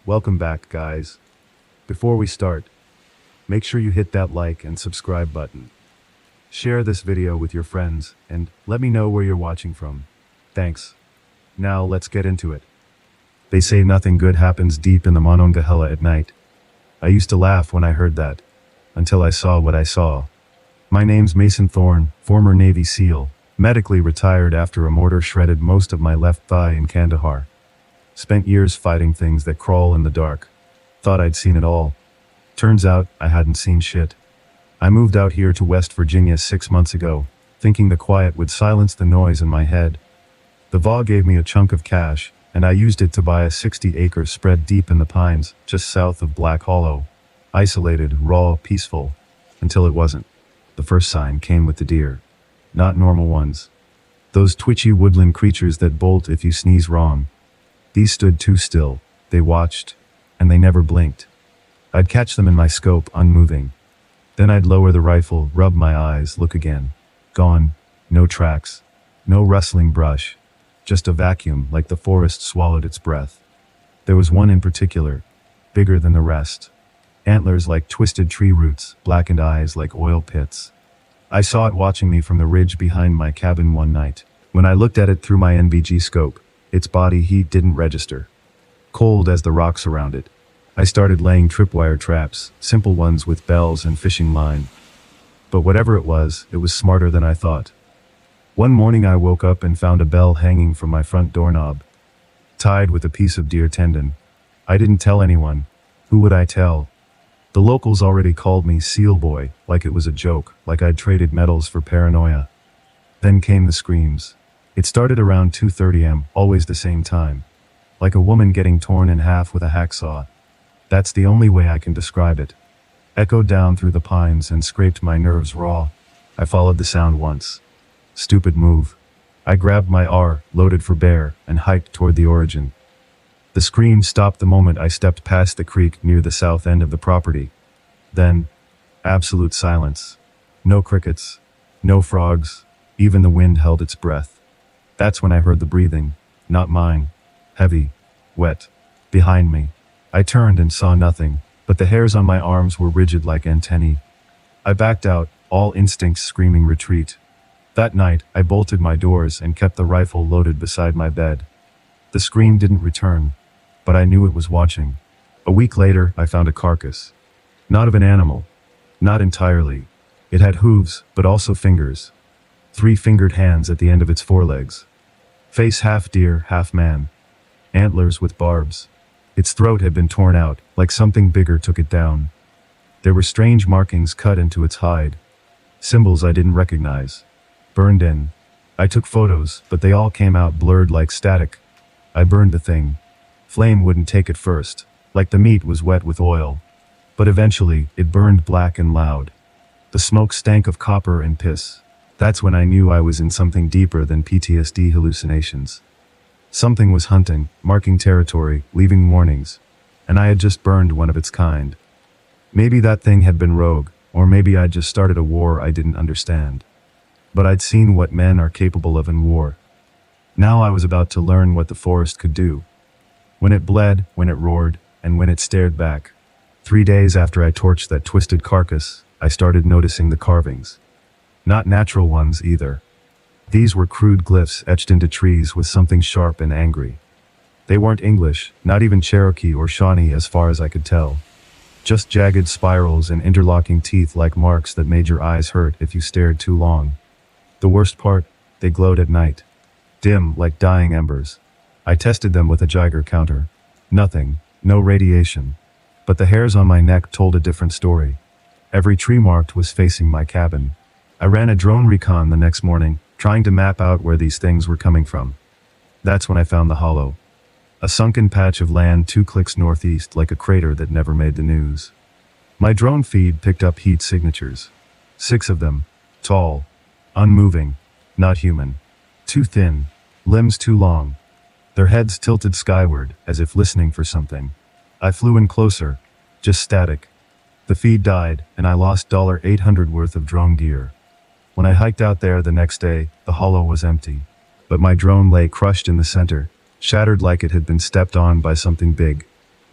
Welcome back, guys. Before we start, make sure you hit that like and subscribe button. Share this video with your friends and let me know where you're watching from. Thanks. Now let's get into it. They say nothing good happens deep in the Monongahela at night. I used to laugh when I heard that, until I saw what I saw. My name's Mason Thorne, former Navy SEAL, medically retired after a mortar shredded most of my left thigh in Kandahar. Spent years fighting things that crawl in the dark. Thought I'd seen it all. Turns out I hadn't seen shit. I moved out here to West Virginia 6 months ago, thinking the quiet would silence the noise in my head. The VA gave me a chunk of cash, and I used it to buy a 60-acre spread deep in the pines, just south of Black Hollow. Isolated, raw, peaceful. Until it wasn't. The first sign came with the deer. Not normal ones. Those twitchy woodland creatures that bolt if you sneeze wrong. These stood too still. They watched, and they never blinked. I'd catch them in my scope, unmoving. Then I'd lower the rifle, rub my eyes, look again. Gone. No tracks. No rustling brush. Just a vacuum, like the forest swallowed its breath. There was one in particular, bigger than the rest. Antlers like twisted tree roots, blackened eyes like oil pits. I saw it watching me from the ridge behind my cabin one night. When I looked at it through my NVG scope, its body heat didn't register. Cold as the rocks around it. I started laying tripwire traps, simple ones with bells and fishing line. But whatever it was smarter than I thought. One morning I woke up and found a bell hanging from my front doorknob, tied with a piece of deer tendon. I didn't tell anyone. Who would I tell? The locals already called me Seal Boy, like it was a joke, like I'd traded medals for paranoia. Then came the screams. It started around 2:30 am, always the same time. Like a woman getting torn in half with a hacksaw. That's the only way I can describe it. Echoed down through the pines and scraped my nerves raw. I followed the sound once. Stupid move. I grabbed my R, loaded for bear, and hiked toward the origin. The scream stopped the moment I stepped past the creek near the south end of the property. Then, absolute silence. No crickets. No frogs. Even the wind held its breath. That's when I heard the breathing. Not mine. Heavy. Wet. Behind me. I turned and saw nothing, but the hairs on my arms were rigid like antennae. I backed out, all instincts screaming retreat. That night, I bolted my doors and kept the rifle loaded beside my bed. The scream didn't return, but I knew it was watching. A week later, I found a carcass. Not of an animal. Not entirely. It had hooves, but also fingers. 3-fingered hands at the end of its forelegs. Face half deer, half man. Antlers with barbs. Its throat had been torn out, like something bigger took it down. There were strange markings cut into its hide. Symbols I didn't recognize. Burned in. I took photos, but they all came out blurred like static. I burned the thing. Flame wouldn't take it first, like the meat was wet with oil. But eventually, it burned black and loud. The smoke stank of copper and piss. That's when I knew I was in something deeper than PTSD hallucinations. Something was hunting, marking territory, leaving warnings. And I had just burned one of its kind. Maybe that thing had been rogue, or maybe I'd just started a war I didn't understand. But I'd seen what men are capable of in war. Now I was about to learn what the forest could do. When it bled, when it roared, and when it stared back. 3 days after I torched that twisted carcass, I started noticing the carvings. Not natural ones either. These were crude glyphs etched into trees with something sharp and angry. They weren't English, not even Cherokee or Shawnee as far as I could tell. Just jagged spirals and interlocking teeth like marks that made your eyes hurt if you stared too long. The worst part, they glowed at night. Dim, like dying embers. I tested them with a Geiger counter. Nothing, no radiation. But the hairs on my neck told a different story. Every tree marked was facing my cabin. I ran a drone recon the next morning, trying to map out where these things were coming from. That's when I found the hollow. A sunken patch of land 2 clicks northeast, like a crater that never made the news. My drone feed picked up heat signatures. 6 of them. Tall. Unmoving. Not human. Too thin. Limbs too long. Their heads tilted skyward, as if listening for something. I flew in closer. Just static. The feed died, and I lost $800 worth of drone gear. When I hiked out there the next day, the hollow was empty. But my drone lay crushed in the center, shattered like it had been stepped on by something big.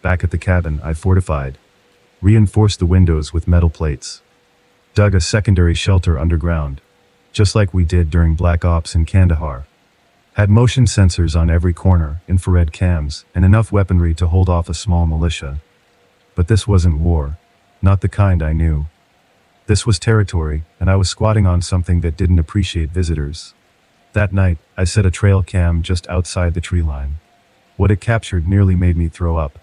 Back at the cabin, I fortified, reinforced the windows with metal plates, dug a secondary shelter underground, just like we did during Black Ops in Kandahar. Had motion sensors on every corner, infrared cams, and enough weaponry to hold off a small militia. But this wasn't war. Not the kind I knew. This was territory, and I was squatting on something that didn't appreciate visitors. That night, I set a trail cam just outside the tree line. What it captured nearly made me throw up.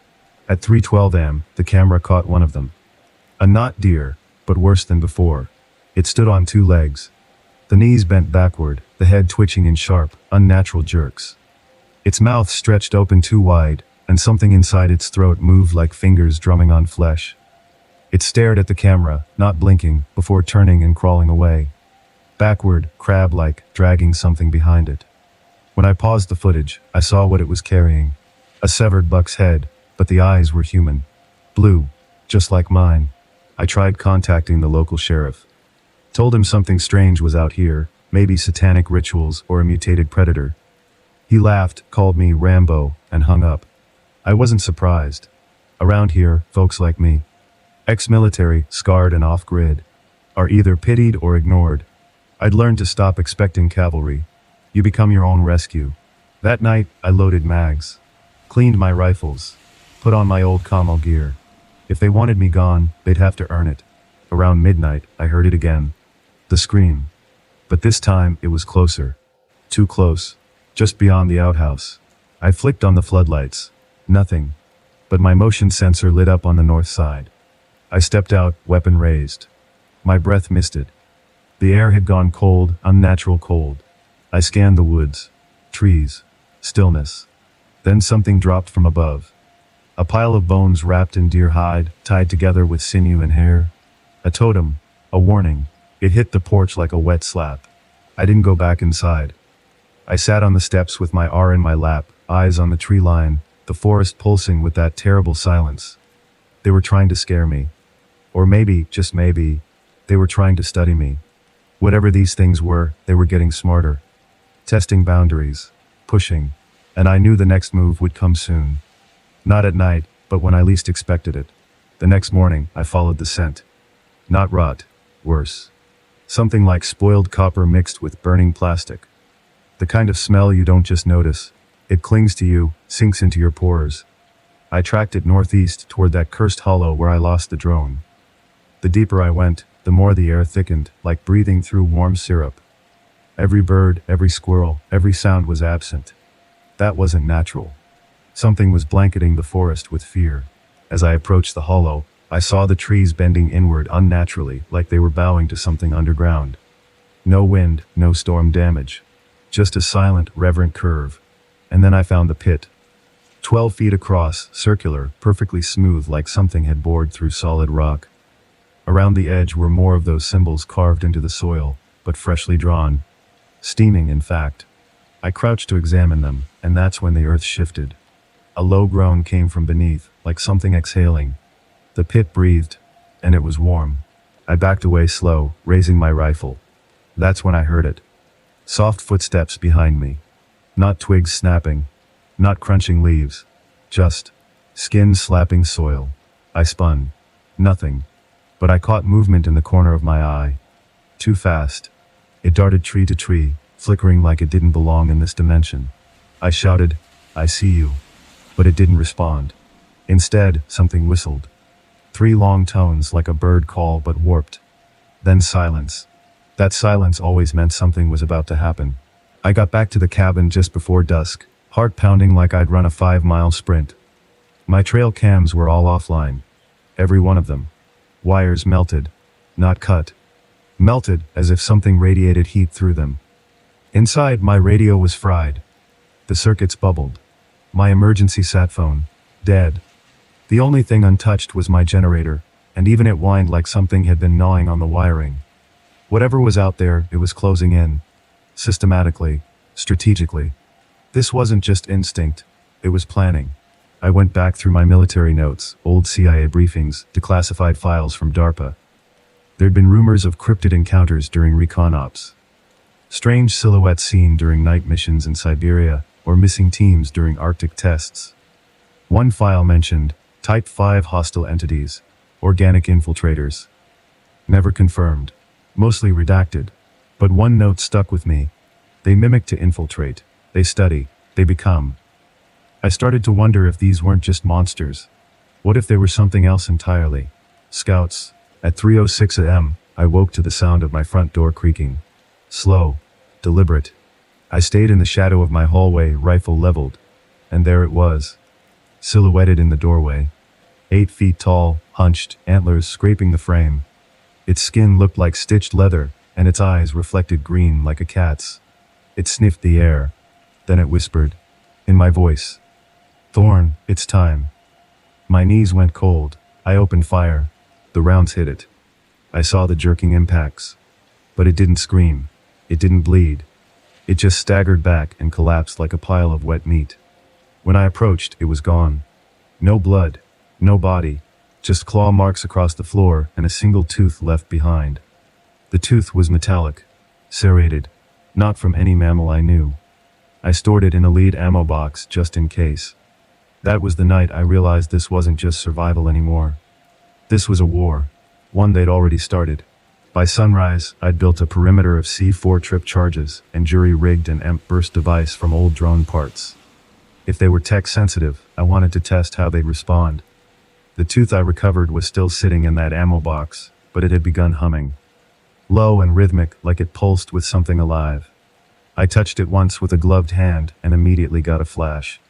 At 3:12 am, the camera caught one of them. A not deer, but worse than before. It stood on two legs. The knees bent backward, the head twitching in sharp, unnatural jerks. Its mouth stretched open too wide, and something inside its throat moved like fingers drumming on flesh. It stared at the camera, not blinking, before turning and crawling away. Backward, crab-like, dragging something behind it. When I paused the footage, I saw what it was carrying. A severed buck's head, but the eyes were human. Blue, just like mine. I tried contacting the local sheriff. Told him something strange was out here, maybe satanic rituals or a mutated predator. He laughed, called me Rambo, and hung up. I wasn't surprised. Around here, folks like me, ex-military, scarred and off-grid, are either pitied or ignored. I'd learned to stop expecting cavalry. You become your own rescue. That night, I loaded mags, cleaned my rifles, put on my old commo gear. If they wanted me gone, they'd have to earn it. Around midnight, I heard it again. The scream. But this time, it was closer. Too close. Just beyond the outhouse. I flicked on the floodlights. Nothing. But my motion sensor lit up on the north side. I stepped out, weapon raised. My breath misted. The air had gone cold, unnatural cold. I scanned the woods. Trees. Stillness. Then something dropped from above. A pile of bones wrapped in deer hide, tied together with sinew and hair. A totem. A warning. It hit the porch like a wet slap. I didn't go back inside. I sat on the steps with my R in my lap, eyes on the tree line, the forest pulsing with that terrible silence. They were trying to scare me. Or maybe, just maybe, they were trying to study me. Whatever these things were, they were getting smarter. Testing boundaries. Pushing. And I knew the next move would come soon. Not at night, but when I least expected it. The next morning, I followed the scent. Not rot. Worse. Something like spoiled copper mixed with burning plastic. The kind of smell you don't just notice. It clings to you, sinks into your pores. I tracked it northeast toward that cursed hollow where I lost the drone. The deeper I went, the more the air thickened, like breathing through warm syrup. Every bird, every squirrel, every sound was absent. That wasn't natural. Something was blanketing the forest with fear. As I approached the hollow, I saw the trees bending inward unnaturally, like they were bowing to something underground. No wind, no storm damage. Just a silent, reverent curve. And then I found the pit. 12 feet across, circular, perfectly smooth like something had bored through solid rock. Around the edge were more of those symbols carved into the soil, but freshly drawn. Steaming, in fact. I crouched to examine them, and that's when the earth shifted. A low groan came from beneath, like something exhaling. The pit breathed, and it was warm. I backed away slow, raising my rifle. That's when I heard it. Soft footsteps behind me. Not twigs snapping. Not crunching leaves. Just skin slapping soil. I spun. Nothing. But I caught movement in the corner of my eye. Too fast. It darted tree to tree, flickering like it didn't belong in this dimension. I shouted, "I see you." But it didn't respond. Instead, something whistled. 3 long tones like a bird call but warped. Then silence. That silence always meant something was about to happen. I got back to the cabin just before dusk, heart pounding like I'd run a 5-mile sprint. My trail cams were all offline. Every one of them. Wires melted. Not cut. Melted as if something radiated heat through them. Inside, my radio was fried. The circuits bubbled. My emergency sat phone. Dead. The only thing untouched was my generator, and even it whined like something had been gnawing on the wiring. Whatever was out there, it was closing in. Systematically. Strategically. This wasn't just instinct. It was planning. I went back through my military notes, old CIA briefings, declassified files from DARPA. There'd been rumors of cryptid encounters during recon ops. Strange silhouettes seen during night missions in Siberia, or missing teams during Arctic tests. One file mentioned Type 5 hostile entities. Organic infiltrators. Never confirmed. Mostly redacted. But one note stuck with me. They mimic to infiltrate. They study. They become. I started to wonder if these weren't just monsters. What if they were something else entirely? Scouts. At 3:06 a.m., I woke to the sound of my front door creaking. Slow. Deliberate. I stayed in the shadow of my hallway, rifle leveled. And there it was. Silhouetted in the doorway. 8 feet tall, hunched, antlers scraping the frame. Its skin looked like stitched leather, and its eyes reflected green like a cat's. It sniffed the air. Then it whispered. In my voice. Thorn, it's time. My knees went cold. I opened fire. The rounds hit it. I saw the jerking impacts. But it didn't scream. It didn't bleed. It just staggered back and collapsed like a pile of wet meat. When I approached, it was gone. No blood. No body. Just claw marks across the floor and a single tooth left behind. The tooth was metallic. Serrated. Not from any mammal I knew. I stored it in a lead ammo box just in case. That was the night I realized this wasn't just survival anymore. This was a war. One they'd already started. By sunrise, I'd built a perimeter of C4 trip charges and jury-rigged an EMP burst device from old drone parts. If they were tech-sensitive, I wanted to test how they'd respond. The tooth I recovered was still sitting in that ammo box, but it had begun humming. Low and rhythmic, like it pulsed with something alive. I touched it once with a gloved hand and immediately got a flash.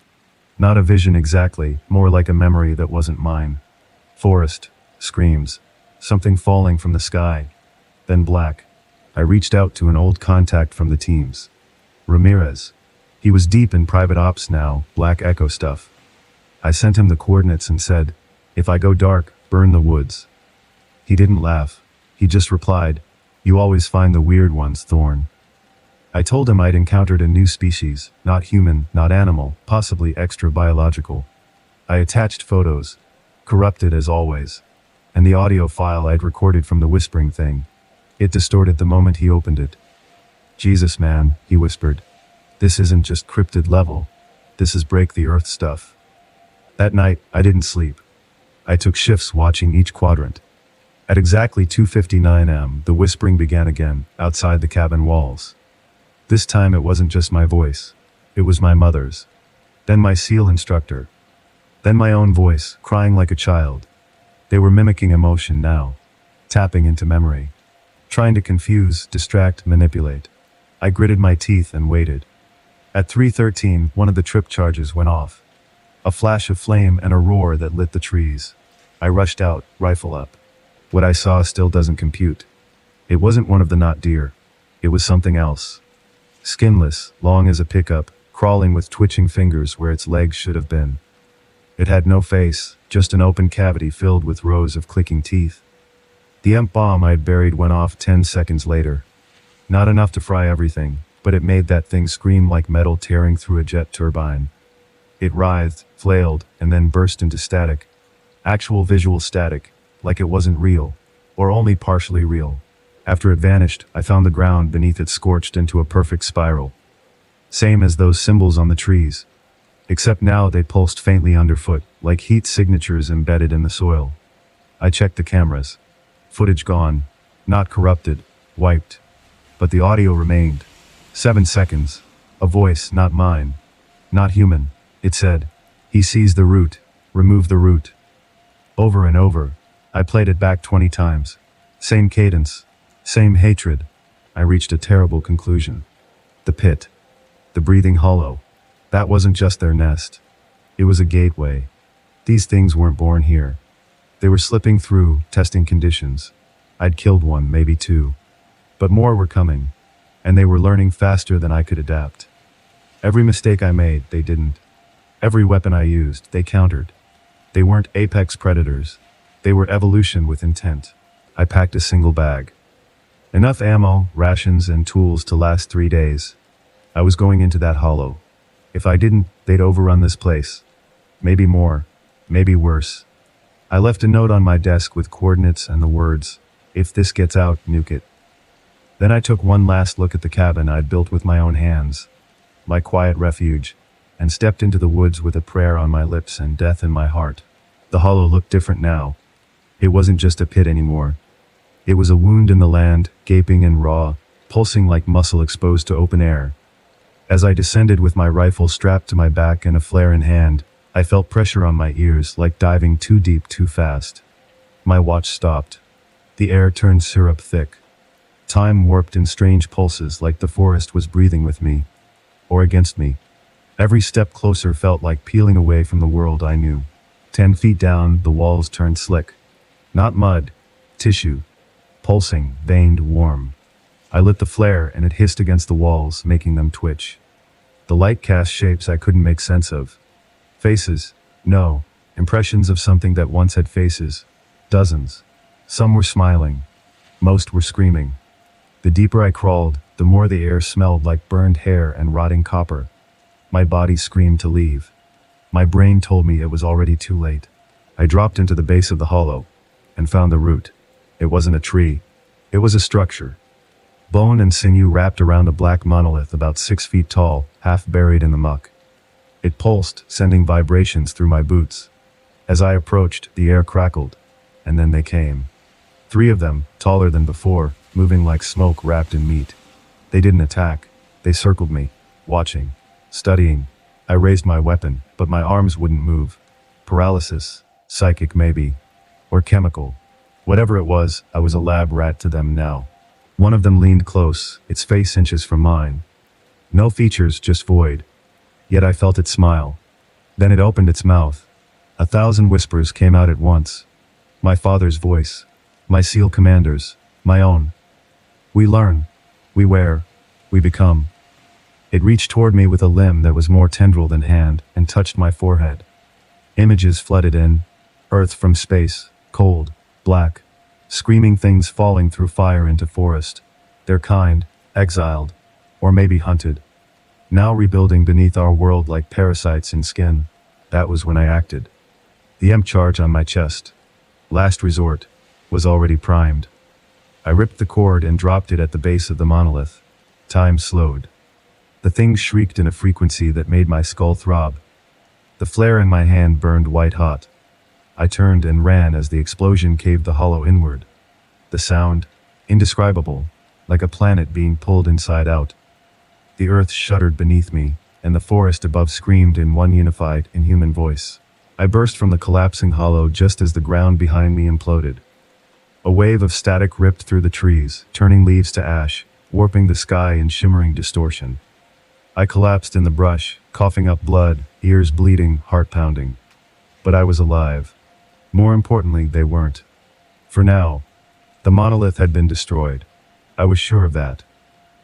Not a vision exactly, more like a memory that wasn't mine. Forest. Screams. Something falling from the sky. Then black. I reached out to an old contact from the teams. Ramirez. He was deep in private ops now, Black Echo stuff. I sent him the coordinates and said, if I go dark, burn the woods. He didn't laugh. He just replied, you always find the weird ones, Thorn. I told him I'd encountered a new species, not human, not animal, possibly extra-biological. I attached photos. Corrupted as always. And the audio file I'd recorded from the whispering thing. It distorted the moment he opened it. Jesus, man, he whispered. This isn't just cryptid level. This is break the earth stuff. That night, I didn't sleep. I took shifts watching each quadrant. At exactly 2:59 am, the whispering began again, outside the cabin walls. This time it wasn't just my voice. It was my mother's. Then my SEAL instructor. Then my own voice, crying like a child. They were mimicking emotion now. Tapping into memory. Trying to confuse, distract, manipulate. I gritted my teeth and waited. At 3:13, one of the trip charges went off. A flash of flame and a roar that lit the trees. I rushed out, rifle up. What I saw still doesn't compute. It wasn't one of the not deer. It was something else. Skinless, long as a pickup, crawling with twitching fingers where its legs should have been. It had no face, just an open cavity filled with rows of clicking teeth. The EMP bomb I'd buried went off 10 seconds later. Not enough to fry everything, but it made that thing scream like metal tearing through a jet turbine. It writhed, flailed, and then burst into static. Actual visual static, like it wasn't real, or only partially real. After it vanished, I found the ground beneath it scorched into a perfect spiral. Same as those symbols on the trees. Except now they pulsed faintly underfoot, like heat signatures embedded in the soil. I checked the cameras. Footage gone. Not corrupted. Wiped. But the audio remained. 7 seconds. A voice, not mine. Not human. It said, he sees the root. Remove the root. Over and over. I played it back 20 times. Same cadence. Same hatred. I reached a terrible conclusion. The pit. The breathing hollow. That wasn't just their nest. It was a gateway. These things weren't born here. They were slipping through, testing conditions. I'd killed one, maybe two. But more were coming. And they were learning faster than I could adapt. Every mistake I made, they didn't. Every weapon I used, they countered. They weren't apex predators. They were evolution with intent. I packed a single bag. Enough ammo, rations, and tools to last 3 days. I was going into that hollow. If I didn't, they'd overrun this place. Maybe more. Maybe worse. I left a note on my desk with coordinates and the words, if this gets out, nuke it. Then I took one last look at the cabin I'd built with my own hands. My quiet refuge. And stepped into the woods with a prayer on my lips and death in my heart. The hollow looked different now. It wasn't just a pit anymore. It was a wound in the land, gaping and raw, pulsing like muscle exposed to open air. As I descended with my rifle strapped to my back and a flare in hand, I felt pressure on my ears like diving too deep too fast. My watch stopped. The air turned syrup thick. Time warped in strange pulses like the forest was breathing with me. Or against me. Every step closer felt like peeling away from the world I knew. 10 feet down, the walls turned slick. Not mud. Tissue. Pulsing, veined, warm. I lit the flare and it hissed against the walls, making them twitch. The light cast shapes I couldn't make sense of. Faces. No. Impressions of something that once had faces. Dozens. Some were smiling. Most were screaming. The deeper I crawled, the more the air smelled like burned hair and rotting copper. My body screamed to leave. My brain told me it was already too late. I dropped into the base of the hollow and found the root. It wasn't a tree. It was a structure. Bone and sinew wrapped around a black monolith about 6 feet tall, half buried in the muck. It pulsed, sending vibrations through my boots. As I approached, the air crackled, and then they came. 3 of them, taller than before, moving like smoke wrapped in meat. They didn't attack. They circled me, watching, studying. I raised my weapon, but my arms wouldn't move. Paralysis, psychic maybe, or chemical. Whatever it was, I was a lab rat to them now. One of them leaned close, its face inches from mine. No features, just void. Yet I felt it smile. Then it opened its mouth. 1,000 whispers came out at once. My father's voice. My SEAL commander's. My own. We learn. We wear. We become. It reached toward me with a limb that was more tendril than hand, and touched my forehead. Images flooded in. Earth from space, cold, black. Screaming things falling through fire into forest. Their kind, exiled. Or maybe hunted. Now rebuilding beneath our world like parasites in skin. That was when I acted. The EMP charge on my chest. Last resort. Was already primed. I ripped the cord and dropped it at the base of the monolith. Time slowed. The thing shrieked in a frequency that made my skull throb. The flare in my hand burned white hot. I turned and ran as the explosion caved the hollow inward. The sound, indescribable, like a planet being pulled inside out. The earth shuddered beneath me, and the forest above screamed in one unified, inhuman voice. I burst from the collapsing hollow just as the ground behind me imploded. A wave of static ripped through the trees, turning leaves to ash, warping the sky in shimmering distortion. I collapsed in the brush, coughing up blood, ears bleeding, heart pounding. But I was alive. More importantly, they weren't. For now, the monolith had been destroyed. I was sure of that.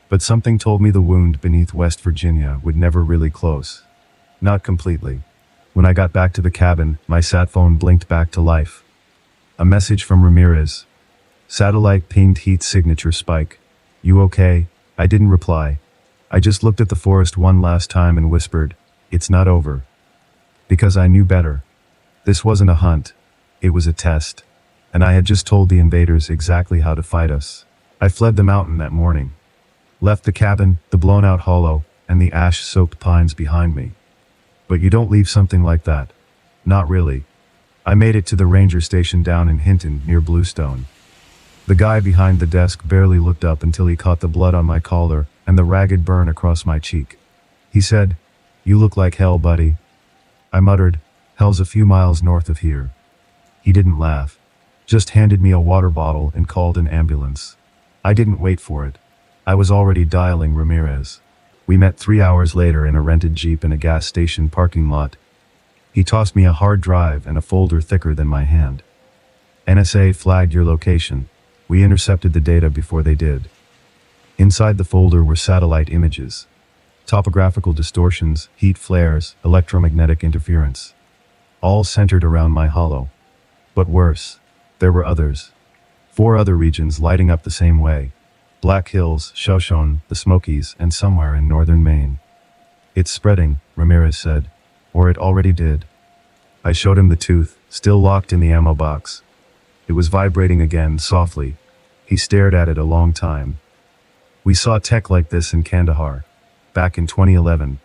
But something told me the wound beneath West Virginia would never really close. Not completely. When I got back to the cabin, my sat phone blinked back to life. A message from Ramirez. Satellite pinged heat signature spike. You okay? I didn't reply. I just looked at the forest one last time and whispered, it's not over. Because I knew better. This wasn't a hunt. It was a test. And I had just told the invaders exactly how to fight us. I fled the mountain that morning. Left the cabin, the blown-out hollow, and the ash-soaked pines behind me. But you don't leave something like that. Not really. I made it to the ranger station down in Hinton, near Bluestone. The guy behind the desk barely looked up until he caught the blood on my collar and the ragged burn across my cheek. He said, "You look like hell, buddy." I muttered, "Hell's a few miles north of here." He didn't laugh. Just handed me a water bottle and called an ambulance. I didn't wait for it. I was already dialing Ramirez. We met 3 hours later in a rented Jeep in a gas station parking lot. He tossed me a hard drive and a folder thicker than my hand. "NSA flagged your location. We intercepted the data before they did." Inside the folder were satellite images. Topographical distortions, heat flares, electromagnetic interference. All centered around my hollow. But worse, there were others. 4 other regions lighting up the same way. Black Hills, Shoshone, the Smokies, and somewhere in northern Maine. "It's spreading," Ramirez said. "Or it already did." I showed him the tooth, still locked in the ammo box. It was vibrating again, softly. He stared at it a long time. "We saw tech like this in Kandahar. Back in 2011.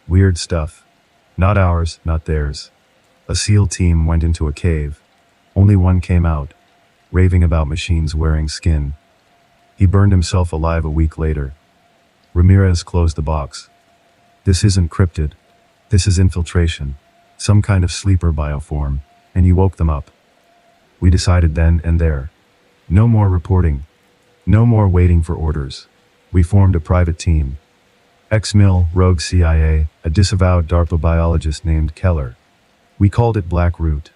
Weird stuff. Not ours, not theirs. A SEAL team went into a cave. Only one came out, raving about machines wearing skin. He burned himself alive a week later. Ramirez closed the box. This isn't cryptid. This is infiltration. Some kind of sleeper bioform, and he woke them up. We decided then and there. No more reporting. No more waiting for orders. We formed a private team. Ex-Mil, rogue CIA, a disavowed DARPA biologist named Keller. We called it Black Root.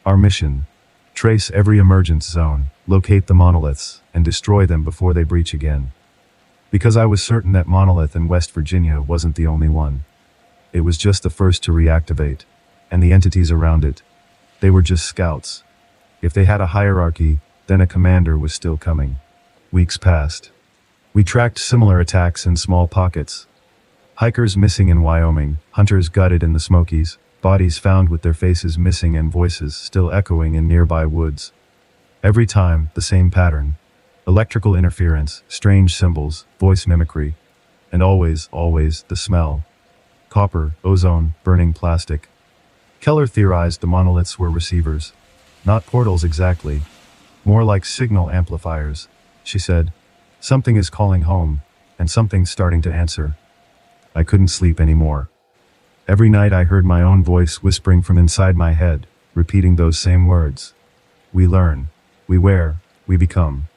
Our mission: trace every emergence zone, locate the monoliths, and destroy them before they breach again. Because I was certain that monolith in West Virginia wasn't the only one. It was just the first to reactivate, and the entities around it, they were just scouts. If they had a hierarchy, then a commander was still coming. Weeks passed. We tracked similar attacks in small pockets. Hikers missing in Wyoming, hunters gutted in the Smokies, bodies found with their faces missing and voices still echoing in nearby woods. Every time, the same pattern. Electrical interference, strange symbols, voice mimicry. And always, the smell. Copper, ozone, burning plastic. Keller theorized the monoliths were receivers. Not portals exactly. More like signal amplifiers, she said. Something is calling home, and something's starting to answer. I couldn't sleep anymore. Every night I heard my own voice whispering from inside my head, repeating those same words. We learn. We wear. We become.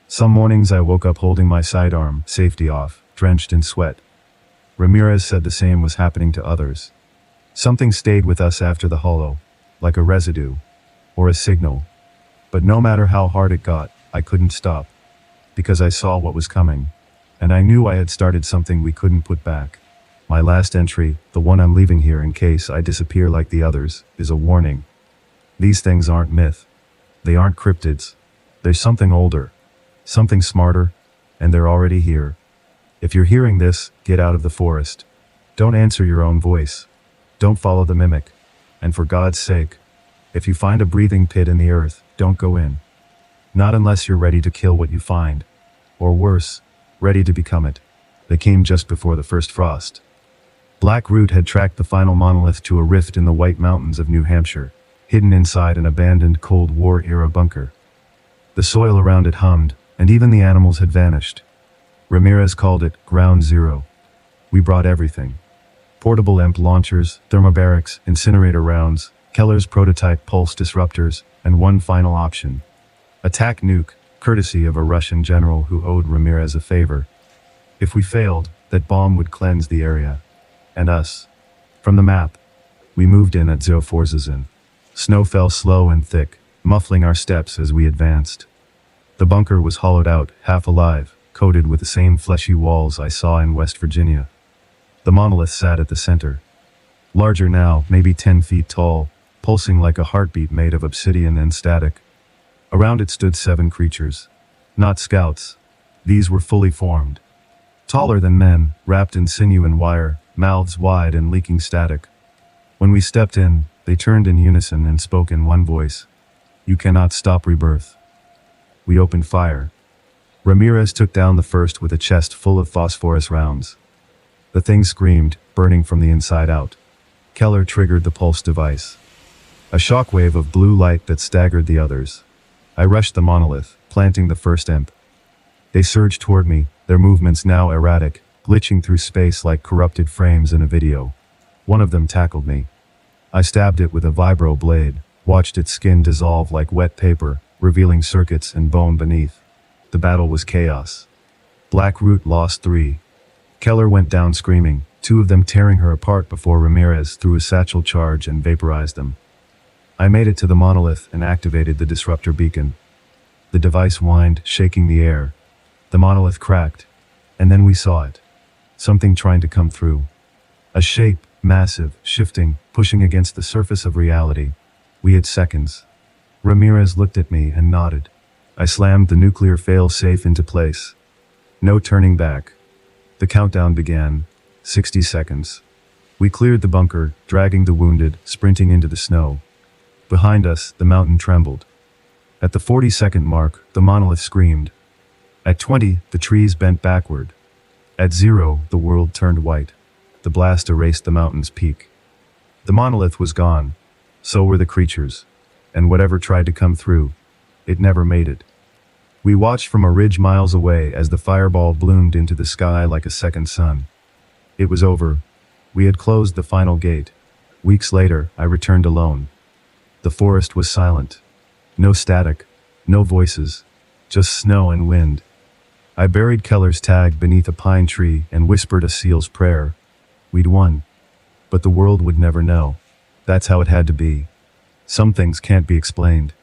Some mornings I woke up holding my sidearm, safety off, drenched in sweat. Ramirez said the same was happening to others. Something stayed with us after the holo, like a residue, or a signal. But no matter how hard it got, I couldn't stop. Because I saw what was coming. And I knew I had started something we couldn't put back. My last entry, the one I'm leaving here in case I disappear like the others, is a warning. These things aren't myth. They aren't cryptids. There's something older. Something smarter. And they're already here. If you're hearing this, get out of the forest. Don't answer your own voice. Don't follow the mimic. And for God's sake, if you find a breathing pit in the earth, don't go in. Not unless you're ready to kill what you find. Or worse, ready to become it. They came just before the first frost. Black Root had tracked the final monolith to a rift in the White Mountains of New Hampshire, hidden inside an abandoned Cold War-era bunker. The soil around it hummed, and even the animals had vanished. Ramirez called it Ground Zero. We brought everything. Portable EMP launchers, thermobarics, incinerator rounds, Keller's prototype pulse disruptors, and one final option. Attack nuke, courtesy of a Russian general who owed Ramirez a favor. If we failed, that bomb would cleanse the area. And us. From the map. We moved in at 04 in. Snow fell slow and thick, muffling our steps as we advanced. The bunker was hollowed out, half alive, coated with the same fleshy walls I saw in West Virginia. The monolith sat at the center. Larger now, maybe 10 feet tall, pulsing like a heartbeat made of obsidian and static. Around it stood 7 creatures. Not scouts. These were fully formed. Taller than men, wrapped in sinew and wire, mouths wide and leaking static. When we stepped in, they turned in unison and spoke in one voice. You cannot stop rebirth. We opened fire. Ramirez took down the first with a chest full of phosphorus rounds. The thing screamed, burning from the inside out. Keller triggered the pulse device. A shockwave of blue light that staggered the others. I rushed the monolith, planting the first imp. They surged toward me, their movements now erratic, glitching through space like corrupted frames in a video. One of them tackled me. I stabbed it with a vibro blade, watched its skin dissolve like wet paper, revealing circuits and bone beneath. The battle was chaos. Black Root lost 3. Keller went down screaming, 2 of them tearing her apart before Ramirez threw a satchel charge and vaporized them. I made it to the monolith and activated the disruptor beacon. The device whined, shaking the air. The monolith cracked, and then we saw it. Something trying to come through. A shape, massive, shifting, pushing against the surface of reality. We had seconds. Ramirez looked at me and nodded. I slammed the nuclear fail-safe into place. No turning back. The countdown began. 60 seconds. We cleared the bunker, dragging the wounded, sprinting into the snow. Behind us, the mountain trembled. At the 40-second mark, the monolith screamed. At 20, the trees bent backward. At 0, the world turned white. The blast erased the mountain's peak. The monolith was gone, So were the creatures. And whatever tried to come through, it never made it. We watched from a ridge miles away as the fireball bloomed into the sky like a second sun. It was over. We had closed the final gate. Weeks later, I returned alone. The forest was silent. No static, no voices, just snow and wind. I buried Keller's tag beneath a pine tree and whispered a seal's prayer. We'd won. But the world would never know. That's how it had to be. Some things can't be explained.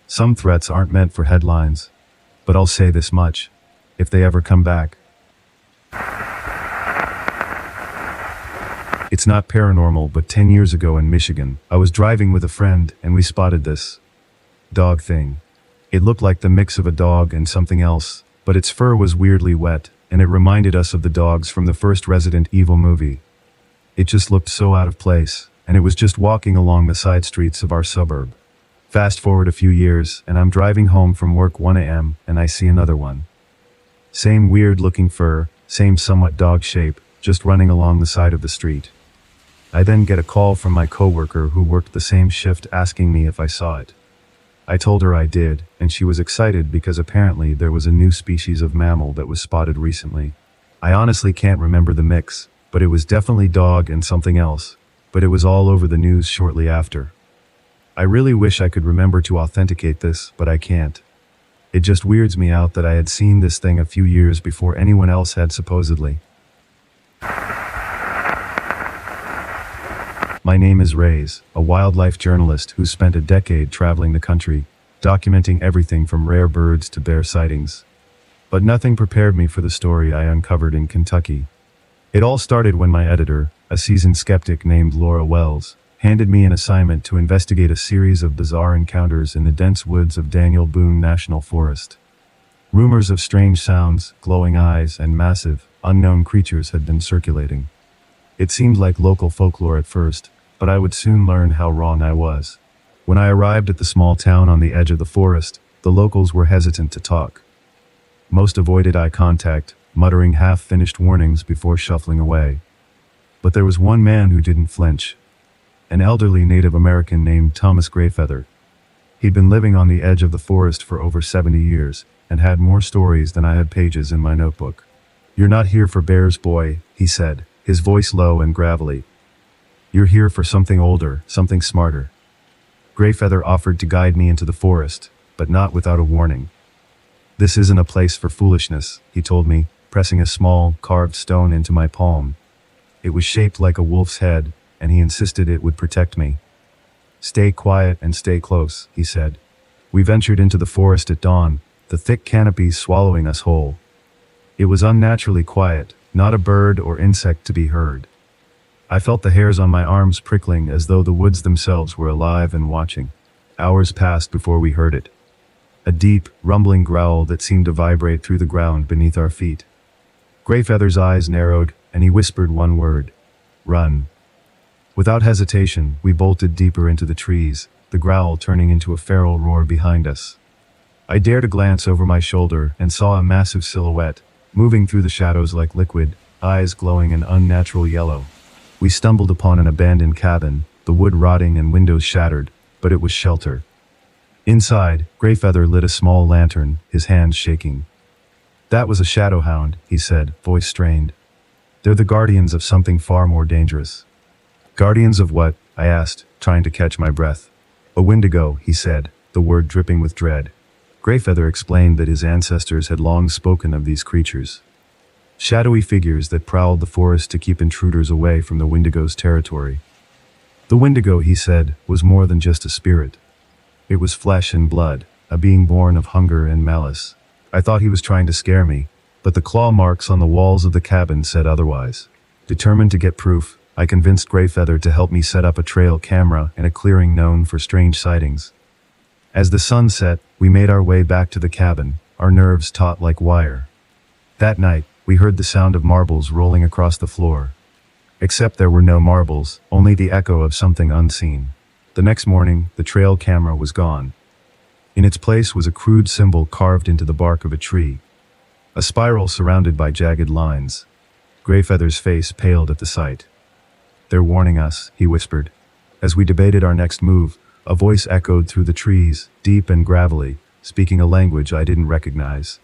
Some threats aren't meant for headlines. But I'll say this much. If they ever come back. It's not paranormal, but 10 years ago in Michigan, I was driving with a friend and we spotted this dog thing. It looked like the mix of a dog and something else, but its fur was weirdly wet, and it reminded us of the dogs from the first Resident Evil movie. It just looked so out of place, and it was just walking along the side streets of our suburb. Fast forward a few years, and I'm driving home from work 1 a.m., and I see another one. Same weird-looking fur, same somewhat dog shape, just running along the side of the street. I then get a call from my coworker who worked the same shift asking me if I saw it. I told her I did, and she was excited because apparently there was a new species of mammal that was spotted recently. I honestly can't remember the mix, but it was definitely dog and something else, but it was all over the news shortly after. I really wish I could remember to authenticate this, but I can't. It just weirds me out that I had seen this thing a few years before anyone else had supposedly. My name is Reyes, a wildlife journalist who spent a decade traveling the country, documenting everything from rare birds to bear sightings. But nothing prepared me for the story I uncovered in Kentucky. It all started when my editor, a seasoned skeptic named Laura Wells, handed me an assignment to investigate a series of bizarre encounters in the dense woods of Daniel Boone National Forest. Rumors of strange sounds, glowing eyes, and massive, unknown creatures had been circulating. It seemed like local folklore at first, but I would soon learn how wrong I was. When I arrived at the small town on the edge of the forest, the locals were hesitant to talk. Most avoided eye contact, muttering half-finished warnings before shuffling away. But there was one man who didn't flinch. An elderly Native American named Thomas Greyfeather. He'd been living on the edge of the forest for over 70 years, and had more stories than I had pages in my notebook. "You're not here for bears, boy," he said, his voice low and gravelly. "You're here for something older, something smarter." Greyfeather offered to guide me into the forest, but not without a warning. "This isn't a place for foolishness," he told me, pressing a small, carved stone into my palm. It was shaped like a wolf's head, and he insisted it would protect me. "Stay quiet and stay close," he said. We ventured into the forest at dawn, the thick canopies swallowing us whole. It was unnaturally quiet, not a bird or insect to be heard. I felt the hairs on my arms prickling as though the woods themselves were alive and watching. Hours passed before we heard it. A deep, rumbling growl that seemed to vibrate through the ground beneath our feet. Greyfeather's eyes narrowed, and he whispered one word: "Run." Without hesitation, we bolted deeper into the trees, the growl turning into a feral roar behind us. I dared a glance over my shoulder and saw a massive silhouette, moving through the shadows like liquid, eyes glowing an unnatural yellow. We stumbled upon an abandoned cabin, the wood rotting and windows shattered, but it was shelter. Inside, Greyfeather lit a small lantern, his hands shaking. "That was a shadow hound," he said, voice strained. "They're the guardians of something far more dangerous." "Guardians of what?" I asked, trying to catch my breath. "A Wendigo," he said, the word dripping with dread. Greyfeather explained that his ancestors had long spoken of these creatures. Shadowy figures that prowled the forest to keep intruders away from the Wendigo's territory. The Wendigo, he said, was more than just a spirit. It was flesh and blood, a being born of hunger and malice. I thought he was trying to scare me, but the claw marks on the walls of the cabin said otherwise. Determined to get proof, I convinced Greyfeather to help me set up a trail camera in a clearing known for strange sightings. As the sun set, we made our way back to the cabin, our nerves taut like wire. That night, we heard the sound of marbles rolling across the floor. Except there were no marbles, only the echo of something unseen. The next morning, the trail camera was gone. In its place was a crude symbol carved into the bark of a tree. A spiral surrounded by jagged lines. Greyfeather's face paled at the sight. "They're warning us," he whispered. As we debated our next move, a voice echoed through the trees, deep and gravelly, speaking a language I didn't recognize.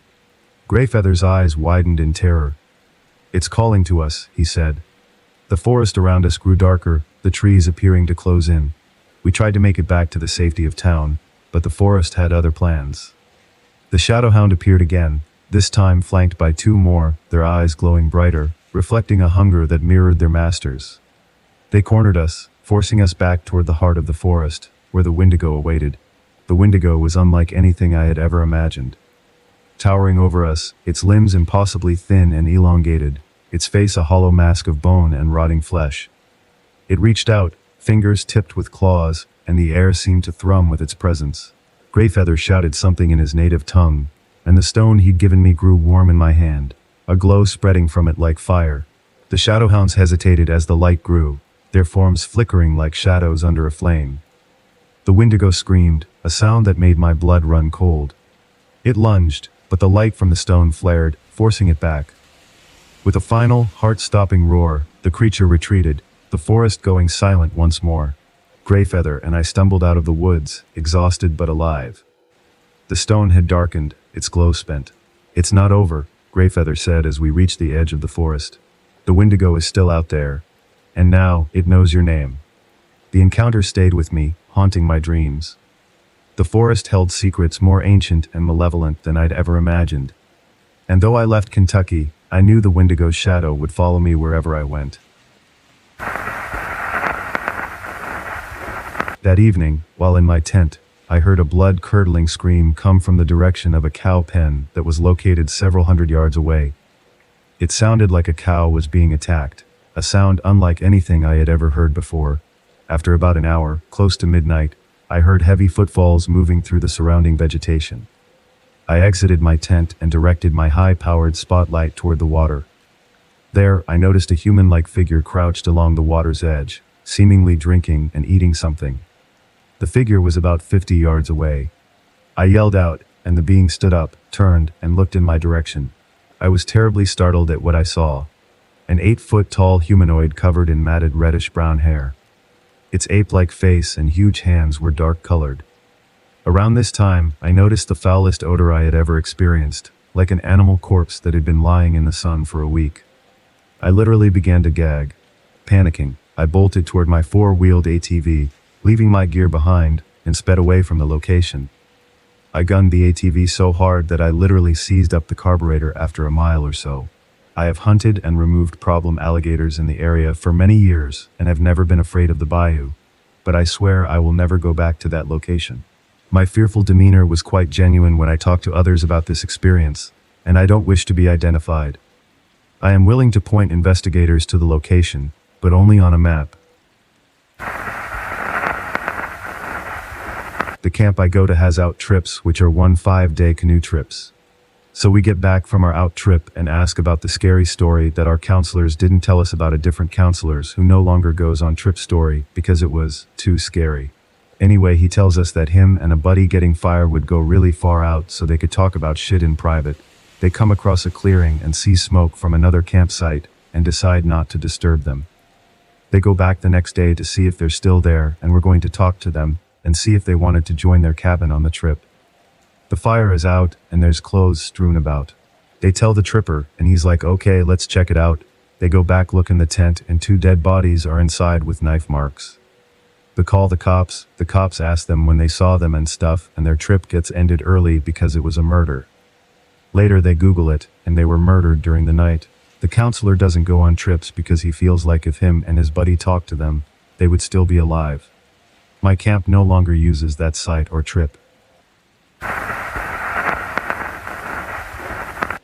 Greyfeather's eyes widened in terror. "It's calling to us," he said. The forest around us grew darker, the trees appearing to close in. We tried to make it back to the safety of town, but the forest had other plans. The Shadowhound appeared again, this time flanked by two more, their eyes glowing brighter, reflecting a hunger that mirrored their masters. They cornered us, forcing us back toward the heart of the forest, where the Wendigo awaited. The Wendigo was unlike anything I had ever imagined. Towering over us, its limbs impossibly thin and elongated, its face a hollow mask of bone and rotting flesh. It reached out, fingers tipped with claws, and the air seemed to thrum with its presence. Greyfeather shouted something in his native tongue, and the stone he'd given me grew warm in my hand, a glow spreading from it like fire. The Shadowhounds hesitated as the light grew, their forms flickering like shadows under a flame. The Wendigo screamed, a sound that made my blood run cold. It lunged, but the light from the stone flared, forcing it back. With a final, heart-stopping roar, the creature retreated, the forest going silent once more. Greyfeather and I stumbled out of the woods, exhausted but alive. The stone had darkened, its glow spent. "It's not over," Greyfeather said as we reached the edge of the forest. "The Wendigo is still out there. And now, it knows your name." The encounter stayed with me, haunting my dreams. The forest held secrets more ancient and malevolent than I'd ever imagined. And though I left Kentucky, I knew the Wendigo's shadow would follow me wherever I went. That evening, while in my tent, I heard a blood-curdling scream come from the direction of a cow pen that was located several hundred yards away. It sounded like a cow was being attacked, a sound unlike anything I had ever heard before. After about an hour, close to midnight, I heard heavy footfalls moving through the surrounding vegetation. I exited my tent and directed my high-powered spotlight toward the water. There, I noticed a human-like figure crouched along the water's edge, seemingly drinking and eating something. The figure was about 50 yards away. I yelled out, and the being stood up, turned, and looked in my direction. I was terribly startled at what I saw. An 8-foot-tall humanoid covered in matted reddish-brown hair. Its ape-like face and huge hands were dark-colored. Around this time, I noticed the foulest odor I had ever experienced, like an animal corpse that had been lying in the sun for a week. I literally began to gag. Panicking, I bolted toward my 4-wheeled ATV, leaving my gear behind, and sped away from the location. I gunned the ATV so hard that I literally seized up the carburetor after a mile or so. I have hunted and removed problem alligators in the area for many years and have never been afraid of the bayou, but I swear I will never go back to that location. My fearful demeanor was quite genuine when I talked to others about this experience, and I don't wish to be identified. I am willing to point investigators to the location, but only on a map. The camp I go to has out trips, which are 1 5-day canoe trips. So we get back from our out trip and ask about the scary story that our counselors didn't tell us about a different counselors who no longer goes on trip story because it was too scary. Anyway, he tells us that him and a buddy getting fire would go really far out so they could talk about shit in private. They come across a clearing and see smoke from another campsite and decide not to disturb them. They go back the next day to see if they're still there, and we're going to talk to them and see if they wanted to join their cabin on the trip. The fire is out and there's clothes strewn about. They tell the tripper and he's like, "Okay, let's check it out." They go back, look in the tent, and 2 dead bodies are inside with knife marks. They call the cops ask them when they saw them and stuff, and their trip gets ended early because it was a murder. Later they Google it, and they were murdered during the night. The counselor doesn't go on trips because he feels like if him and his buddy talked to them, they would still be alive. My camp no longer uses that site or trip.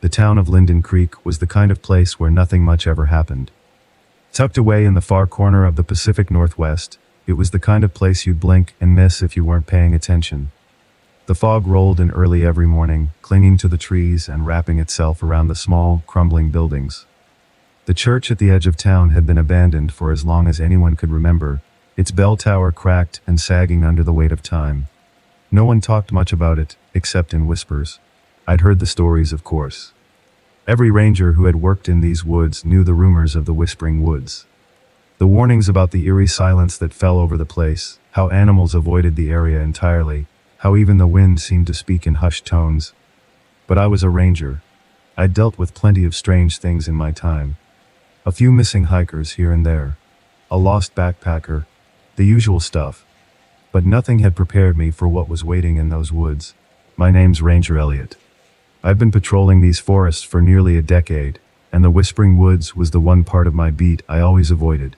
The town of Linden Creek was the kind of place where nothing much ever happened. Tucked away in the far corner of the Pacific Northwest, it was the kind of place you'd blink and miss if you weren't paying attention. The fog rolled in early every morning, clinging to the trees and wrapping itself around the small, crumbling buildings. The church at the edge of town had been abandoned for as long as anyone could remember, its bell tower cracked and sagging under the weight of time. No one talked much about it, except in whispers. I'd heard the stories, of course. Every ranger who had worked in these woods knew the rumors of the Whispering Woods. The warnings about the eerie silence that fell over the place, how animals avoided the area entirely, how even the wind seemed to speak in hushed tones. But I was a ranger. I'd dealt with plenty of strange things in my time. A few missing hikers here and there. A lost backpacker. The usual stuff. But nothing had prepared me for what was waiting in those woods. My name's Ranger Elliot. I've been patrolling these forests for nearly a decade, and the Whispering Woods was the one part of my beat I always avoided.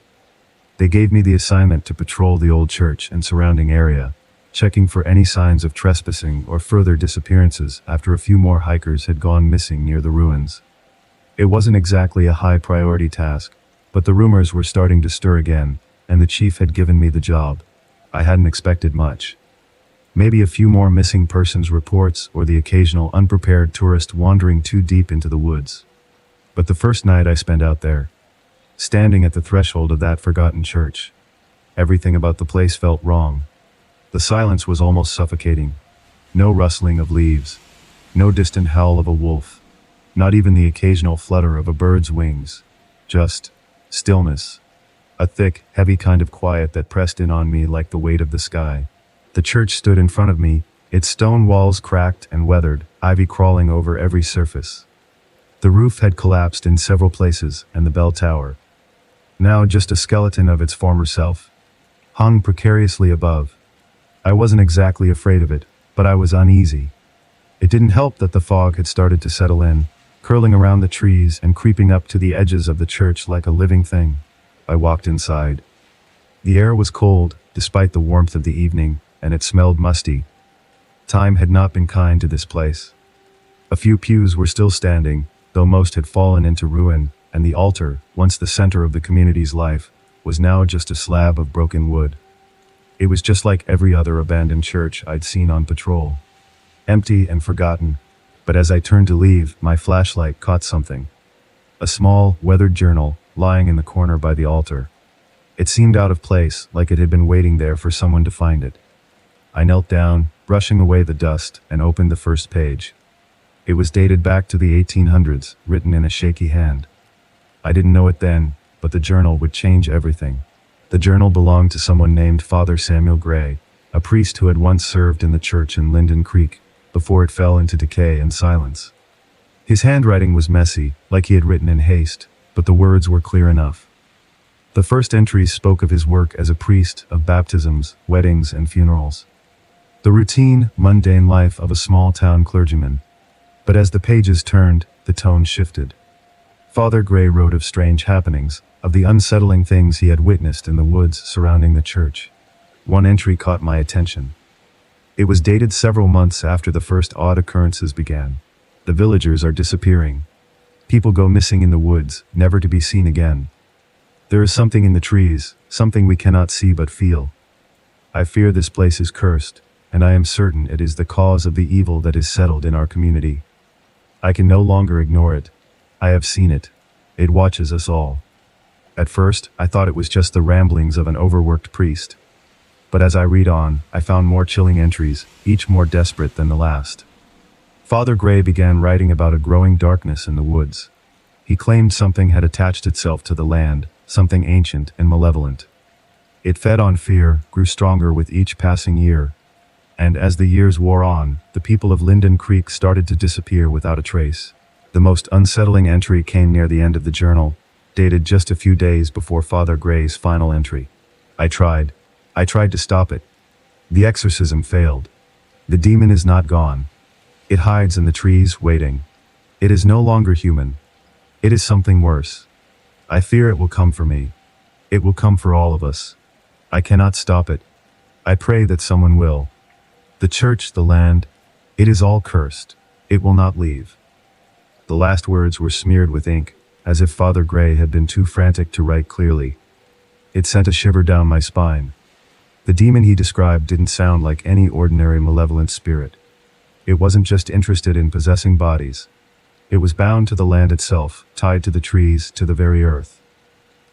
They gave me the assignment to patrol the old church and surrounding area, checking for any signs of trespassing or further disappearances after a few more hikers had gone missing near the ruins. It wasn't exactly a high-priority task, but the rumors were starting to stir again, and the chief had given me the job. I hadn't expected much. Maybe a few more missing persons reports or the occasional unprepared tourist wandering too deep into the woods. But the first night I spent out there, standing at the threshold of that forgotten church, everything about the place felt wrong. The silence was almost suffocating. No rustling of leaves. No distant howl of a wolf. Not even the occasional flutter of a bird's wings. Just stillness. A thick, heavy kind of quiet that pressed in on me like the weight of the sky. The church stood in front of me, its stone walls cracked and weathered, ivy crawling over every surface. The roof had collapsed in several places, and the bell tower, now just a skeleton of its former self, hung precariously above. I wasn't exactly afraid of it, but I was uneasy. It didn't help that the fog had started to settle in, curling around the trees and creeping up to the edges of the church like a living thing. I walked inside. The air was cold, despite the warmth of the evening, and it smelled musty. Time had not been kind to this place. A few pews were still standing, though most had fallen into ruin, and the altar, once the center of the community's life, was now just a slab of broken wood. It was just like every other abandoned church I'd seen on patrol. Empty and forgotten, but as I turned to leave, my flashlight caught something. A small, weathered journal, lying in the corner by the altar. It seemed out of place, like it had been waiting there for someone to find it. I knelt down, brushing away the dust, and opened the first page. It was dated back to the 1800s, written in a shaky hand. I didn't know it then, but the journal would change everything. The journal belonged to someone named Father Samuel Gray, a priest who had once served in the church in Linden Creek, before it fell into decay and silence. His handwriting was messy, like he had written in haste, but the words were clear enough. The first entries spoke of his work as a priest of baptisms, weddings, and funerals. The routine, mundane life of a small-town clergyman. But as the pages turned, the tone shifted. Father Gray wrote of strange happenings, of the unsettling things he had witnessed in the woods surrounding the church. One entry caught my attention. It was dated several months after the first odd occurrences began. The villagers are disappearing. People go missing in the woods, never to be seen again. There is something in the trees, something we cannot see but feel. I fear this place is cursed, and I am certain it is the cause of the evil that is settled in our community. I can no longer ignore it. I have seen it. It watches us all. At first, I thought it was just the ramblings of an overworked priest. But as I read on, I found more chilling entries, each more desperate than the last. Father Gray began writing about a growing darkness in the woods. He claimed something had attached itself to the land, something ancient and malevolent. It fed on fear, grew stronger with each passing year. And as the years wore on, the people of Linden Creek started to disappear without a trace. The most unsettling entry came near the end of the journal, dated just a few days before Father Gray's final entry. I tried to stop it. The exorcism failed. The demon is not gone. It hides in the trees, waiting. It is no longer human. It is something worse. I fear it will come for me. It will come for all of us. I cannot stop it. I pray that someone will. The church, the land, it is all cursed. It will not leave. The last words were smeared with ink, as if Father Gray had been too frantic to write clearly. It sent a shiver down my spine. The demon he described didn't sound like any ordinary malevolent spirit. It wasn't just interested in possessing bodies. It was bound to the land itself, tied to the trees, to the very earth.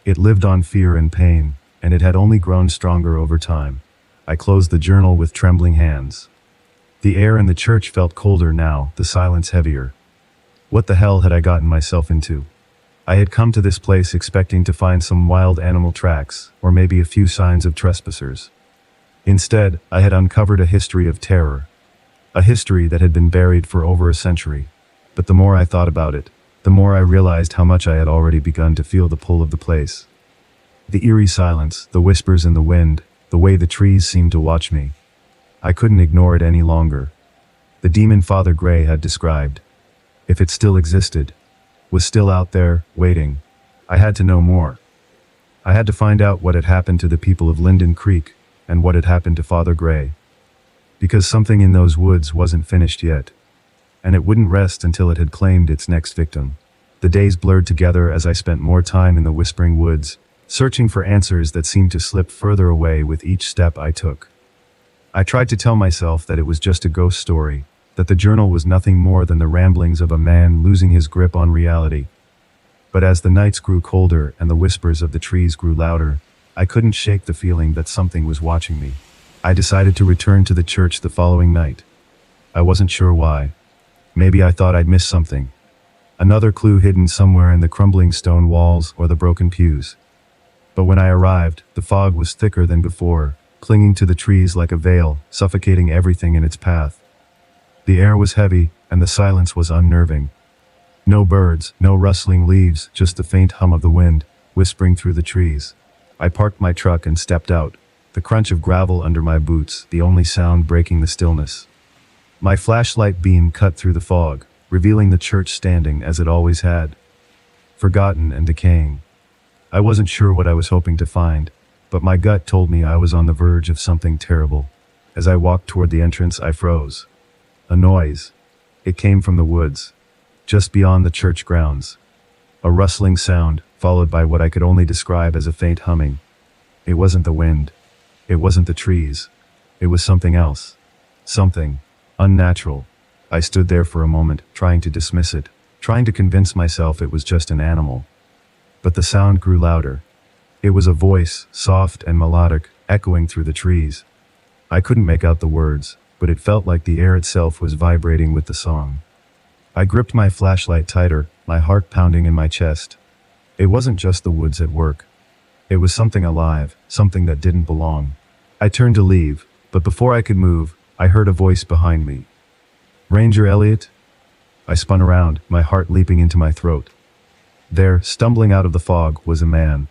It lived on fear and pain, and it had only grown stronger over time. I closed the journal with trembling hands. The air in the church felt colder now, the silence heavier. What the hell had I gotten myself into? I had come to this place expecting to find some wild animal tracks, or maybe a few signs of trespassers. Instead, I had uncovered a history of terror. A history that had been buried for over a century. But the more I thought about it, the more I realized how much I had already begun to feel the pull of the place. The eerie silence, the whispers in the wind, the way the trees seemed to watch me. I couldn't ignore it any longer. The demon Father Gray had described, if it still existed, was still out there, waiting. I had to know more. I had to find out what had happened to the people of Linden Creek, and what had happened to Father Gray. Because something in those woods wasn't finished yet. And it wouldn't rest until it had claimed its next victim. The days blurred together as I spent more time in the whispering woods, searching for answers that seemed to slip further away with each step I took. I tried to tell myself that it was just a ghost story, that the journal was nothing more than the ramblings of a man losing his grip on reality. But as the nights grew colder and the whispers of the trees grew louder, I couldn't shake the feeling that something was watching me. I decided to return to the church the following night. I wasn't sure why. Maybe I thought I'd missed something. Another clue hidden somewhere in the crumbling stone walls or the broken pews. But when I arrived, the fog was thicker than before, clinging to the trees like a veil, suffocating everything in its path. The air was heavy, and the silence was unnerving. No birds, no rustling leaves, just the faint hum of the wind, whispering through the trees. I parked my truck and stepped out, the crunch of gravel under my boots, the only sound breaking the stillness. My flashlight beam cut through the fog, revealing the church standing as it always had. Forgotten and decaying. I wasn't sure what I was hoping to find, but my gut told me I was on the verge of something terrible. As I walked toward the entrance, I froze. A noise. It came from the woods, just beyond the church grounds. A rustling sound, followed by what I could only describe as a faint humming. It wasn't the wind. It wasn't the trees. It was something else. Something unnatural. I stood there for a moment, trying to dismiss it, trying to convince myself it was just an animal. But the sound grew louder. It was a voice, soft and melodic, echoing through the trees. I couldn't make out the words, but it felt like the air itself was vibrating with the song. I gripped my flashlight tighter, my heart pounding in my chest. It wasn't just the woods at work. It was something alive, something that didn't belong. I turned to leave, but before I could move, I heard a voice behind me. "Ranger Elliot?" I spun around, my heart leaping into my throat. There, stumbling out of the fog, was a man.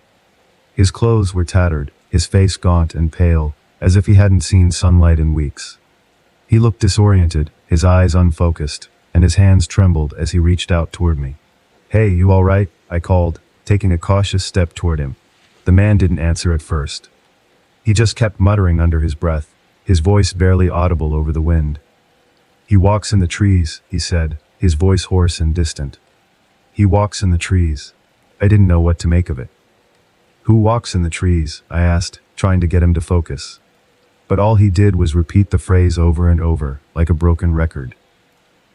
His clothes were tattered, his face gaunt and pale, as if he hadn't seen sunlight in weeks. He looked disoriented, his eyes unfocused, and his hands trembled as he reached out toward me. "Hey, you all right?" I called, taking a cautious step toward him. The man didn't answer at first. He just kept muttering under his breath, his voice barely audible over the wind. "He walks in the trees," he said, his voice hoarse and distant. "He walks in the trees." I didn't know what to make of it. "Who walks in the trees?" I asked, trying to get him to focus. But all he did was repeat the phrase over and over, like a broken record.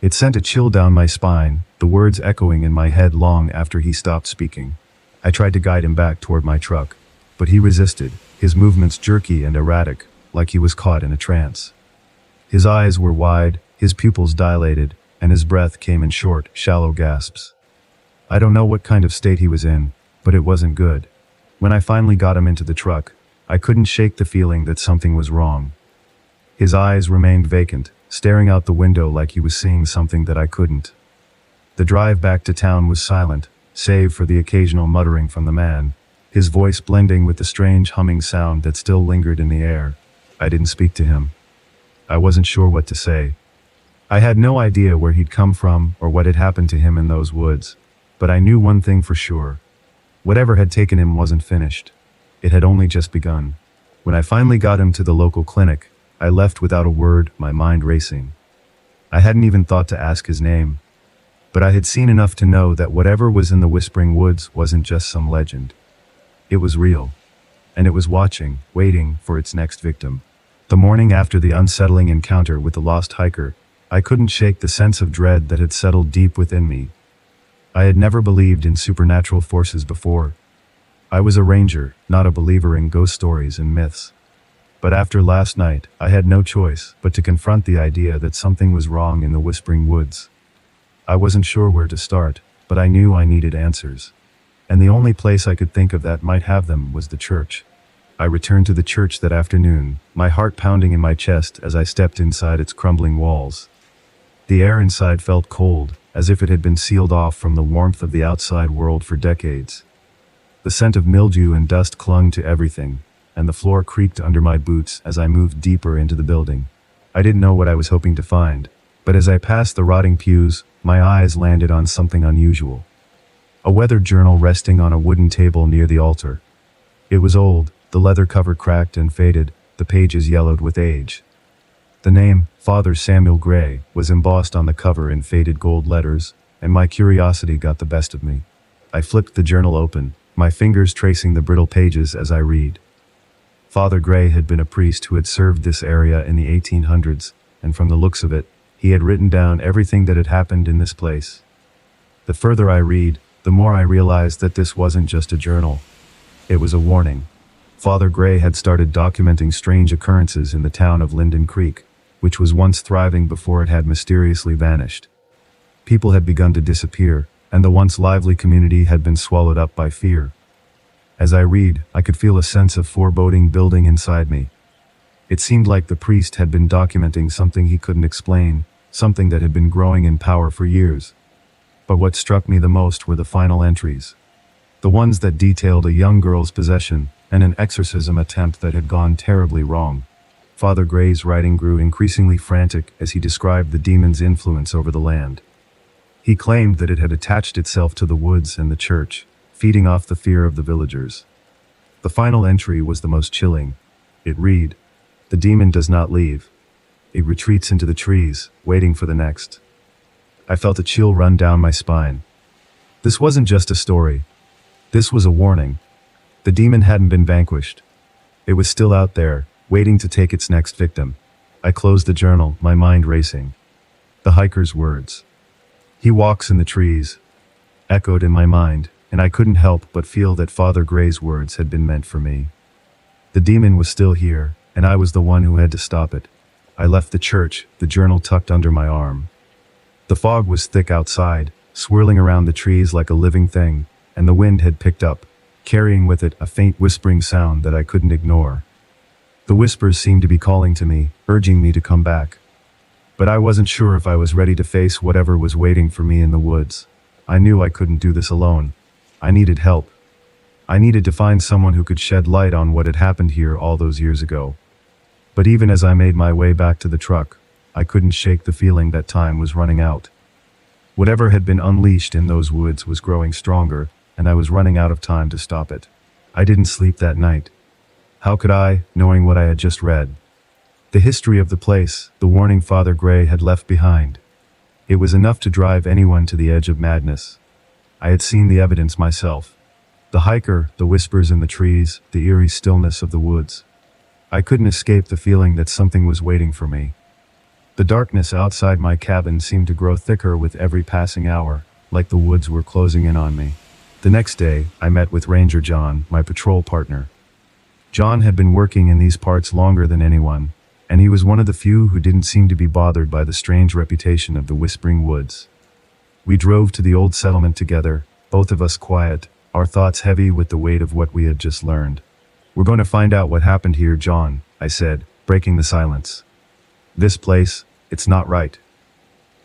It sent a chill down my spine, the words echoing in my head long after he stopped speaking. I tried to guide him back toward my truck, but he resisted, his movements jerky and erratic, like he was caught in a trance. His eyes were wide, his pupils dilated, and his breath came in short, shallow gasps. I don't know what kind of state he was in, but it wasn't good. When I finally got him into the truck, I couldn't shake the feeling that something was wrong. His eyes remained vacant, staring out the window like he was seeing something that I couldn't. The drive back to town was silent, save for the occasional muttering from the man, his voice blending with the strange humming sound that still lingered in the air. I didn't speak to him. I wasn't sure what to say. I had no idea where he'd come from or what had happened to him in those woods, but I knew one thing for sure. Whatever had taken him wasn't finished. It had only just begun. When I finally got him to the local clinic, I left without a word, my mind racing. I hadn't even thought to ask his name. But I had seen enough to know that whatever was in the Whispering Woods wasn't just some legend. It was real. And it was watching, waiting for its next victim. The morning after the unsettling encounter with the lost hiker, I couldn't shake the sense of dread that had settled deep within me. I had never believed in supernatural forces before. I was a ranger, not a believer in ghost stories and myths. But after last night, I had no choice but to confront the idea that something was wrong in the Whispering Woods. I wasn't sure where to start, but I knew I needed answers. and the only place I could think of that might have them was the church. I returned to the church that afternoon, my heart pounding in my chest as I stepped inside its crumbling walls. The air inside felt cold, as if it had been sealed off from the warmth of the outside world for decades. The scent of mildew and dust clung to everything, and the floor creaked under my boots as I moved deeper into the building. I didn't know what I was hoping to find, but as I passed the rotting pews, my eyes landed on something unusual. A weathered journal resting on a wooden table near the altar. It was old, the leather cover cracked and faded, the pages yellowed with age. The name, Father Samuel Gray, was embossed on the cover in faded gold letters, and my curiosity got the best of me. I flipped the journal open, my fingers tracing the brittle pages as I read. Father Gray had been a priest who had served this area in the 1800s, and from the looks of it, he had written down everything that had happened in this place. The further I read, the more I realized that this wasn't just a journal. It was a warning. Father Gray had started documenting strange occurrences in the town of Linden Creek, which was once thriving before it had mysteriously vanished. People had begun to disappear, and the once lively community had been swallowed up by fear. As I read, I could feel a sense of foreboding building inside me. It seemed like the priest had been documenting something he couldn't explain, something that had been growing in power for years. But what struck me the most were the final entries. The ones that detailed a young girl's possession and an exorcism attempt that had gone terribly wrong. Father Gray's writing grew increasingly frantic as he described the demon's influence over the land. He claimed that it had attached itself to the woods and the church, feeding off the fear of the villagers. The final entry was the most chilling. It read, "The demon does not leave. It retreats into the trees, waiting for the next." I felt a chill run down my spine. This wasn't just a story. This was a warning. The demon hadn't been vanquished. It was still out there, waiting to take its next victim. I closed the journal, my mind racing. The hiker's words. "He walks in the trees," echoed in my mind, and I couldn't help but feel that Father Gray's words had been meant for me. The demon was still here, and I was the one who had to stop it. I left the church, the journal tucked under my arm. The fog was thick outside, swirling around the trees like a living thing, and the wind had picked up, carrying with it a faint whispering sound that I couldn't ignore. The whispers seemed to be calling to me, urging me to come back. But I wasn't sure if I was ready to face whatever was waiting for me in the woods. I knew I couldn't do this alone. I needed help. I needed to find someone who could shed light on what had happened here all those years ago. But even as I made my way back to the truck, I couldn't shake the feeling that time was running out. Whatever had been unleashed in those woods was growing stronger, and I was running out of time to stop it. I didn't sleep that night. How could I, knowing what I had just read? The history of the place, the warning Father Gray had left behind. It was enough to drive anyone to the edge of madness. I had seen the evidence myself. The hiker, the whispers in the trees, the eerie stillness of the woods. I couldn't escape the feeling that something was waiting for me. The darkness outside my cabin seemed to grow thicker with every passing hour, like the woods were closing in on me. The next day, I met with Ranger John, my patrol partner. John had been working in these parts longer than anyone, and he was one of the few who didn't seem to be bothered by the strange reputation of the Whispering Woods. We drove to the old settlement together, both of us quiet, our thoughts heavy with the weight of what we had just learned. "We're going to find out what happened here, John," I said, breaking the silence. "This place, it's not right."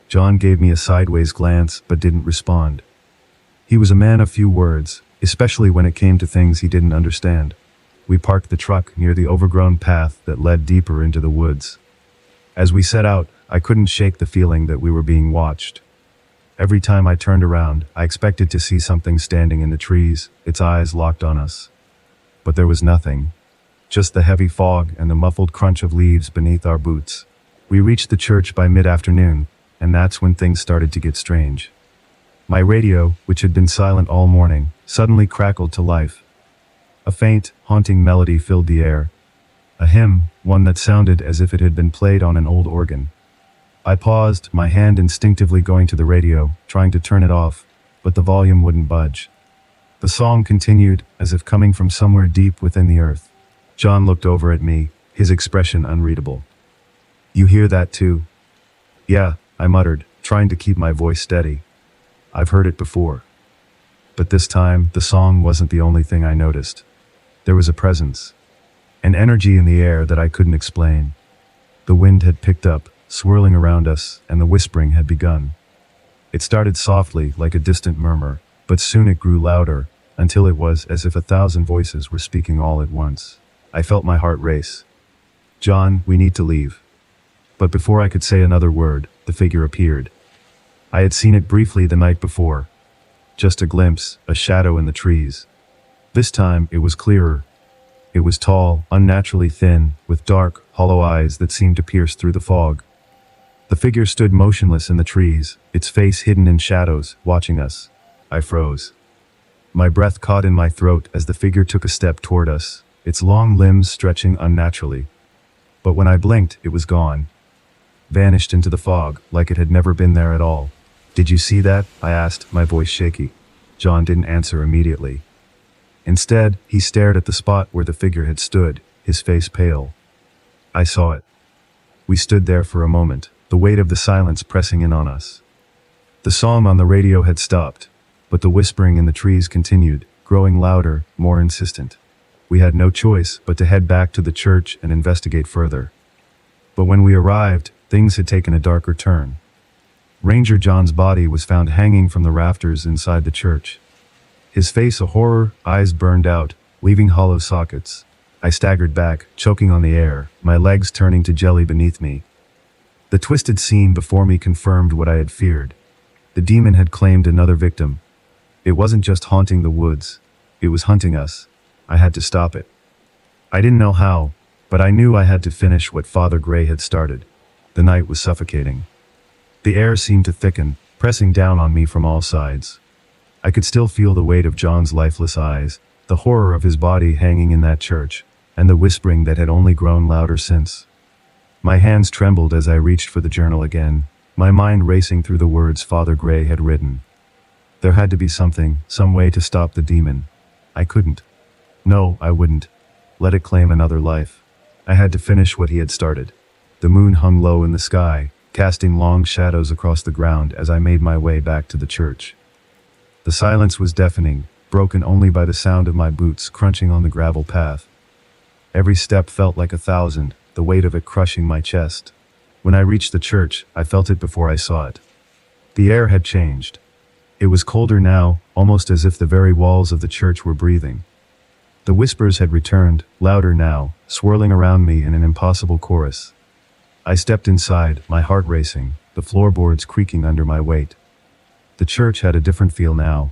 John gave me a sideways glance but didn't respond. He was a man of few words, especially when it came to things he didn't understand. We parked the truck near the overgrown path that led deeper into the woods. As we set out, I couldn't shake the feeling that we were being watched. Every time I turned around, I expected to see something standing in the trees, its eyes locked on us. But there was nothing. Just the heavy fog and the muffled crunch of leaves beneath our boots. We reached the church by mid-afternoon, and that's when things started to get strange. My radio, which had been silent all morning, suddenly crackled to life. A faint, haunting melody filled the air. A hymn, one that sounded as if it had been played on an old organ. I paused, my hand instinctively going to the radio, trying to turn it off, but the volume wouldn't budge. The song continued, as if coming from somewhere deep within the earth. John looked over at me, his expression unreadable. "You hear that too?" "Yeah," I muttered, trying to keep my voice steady. "I've heard it before." But this time, the song wasn't the only thing I noticed. There was a presence, an energy in the air that I couldn't explain. The wind had picked up, swirling around us, and the whispering had begun. It started softly, like a distant murmur, but soon it grew louder, until it was as if 1,000 voices were speaking all at once. I felt my heart race. "John, we need to leave." But before I could say another word, the figure appeared. I had seen it briefly the night before. Just a glimpse, a shadow in the trees. This time, it was clearer. It was tall, unnaturally thin, with dark, hollow eyes that seemed to pierce through the fog. The figure stood motionless in the trees, its face hidden in shadows, watching us. I froze. My breath caught in my throat as the figure took a step toward us, its long limbs stretching unnaturally. But when I blinked, it was gone. Vanished into the fog, like it had never been there at all. "Did you see that?" I asked, my voice shaky. John didn't answer immediately. Instead, he stared at the spot where the figure had stood, his face pale. I saw it. We stood there for a moment, the weight of the silence pressing in on us. The song on the radio had stopped, but the whispering in the trees continued, growing louder, more insistent. We had no choice but to head back to the church and investigate further. But when we arrived, things had taken a darker turn. Ranger John's body was found hanging from the rafters inside the church. His face a horror, eyes burned out, leaving hollow sockets. I staggered back, choking on the air, my legs turning to jelly beneath me. The twisted scene before me confirmed what I had feared. The demon had claimed another victim. It wasn't just haunting the woods. It was hunting us. I had to stop it. I didn't know how, but I knew I had to finish what Father Gray had started. The night was suffocating. The air seemed to thicken, pressing down on me from all sides. I could still feel the weight of John's lifeless eyes, the horror of his body hanging in that church, and the whispering that had only grown louder since. My hands trembled as I reached for the journal again, my mind racing through the words Father Gray had written. There had to be something, some way to stop the demon. I couldn't. No, I wouldn't. Let it claim another life. I had to finish what he had started. The moon hung low in the sky, casting long shadows across the ground as I made my way back to the church. The silence was deafening, broken only by the sound of my boots crunching on the gravel path. Every step felt like 1,000, the weight of it crushing my chest. When I reached the church, I felt it before I saw it. The air had changed. It was colder now, almost as if the very walls of the church were breathing. The whispers had returned, louder now, swirling around me in an impossible chorus. I stepped inside, my heart racing, the floorboards creaking under my weight. The church had a different feel now.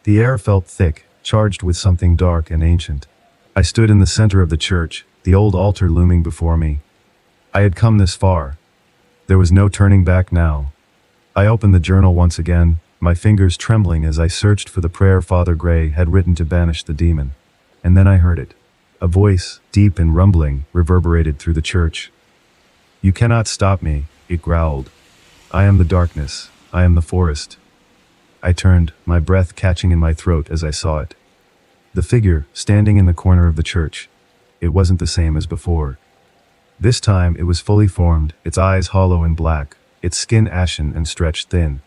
The air felt thick, charged with something dark and ancient. I stood in the center of the church, the old altar looming before me. I had come this far. There was no turning back now. I opened the journal once again, my fingers trembling as I searched for the prayer Father Gray had written to banish the demon. And then I heard it. A voice, deep and rumbling, reverberated through the church. "You cannot stop me," it growled. "I am the darkness. I am the forest." I turned, my breath catching in my throat as I saw it. The figure, standing in the corner of the church. It wasn't the same as before. This time it was fully formed, its eyes hollow and black, its skin ashen and stretched thin.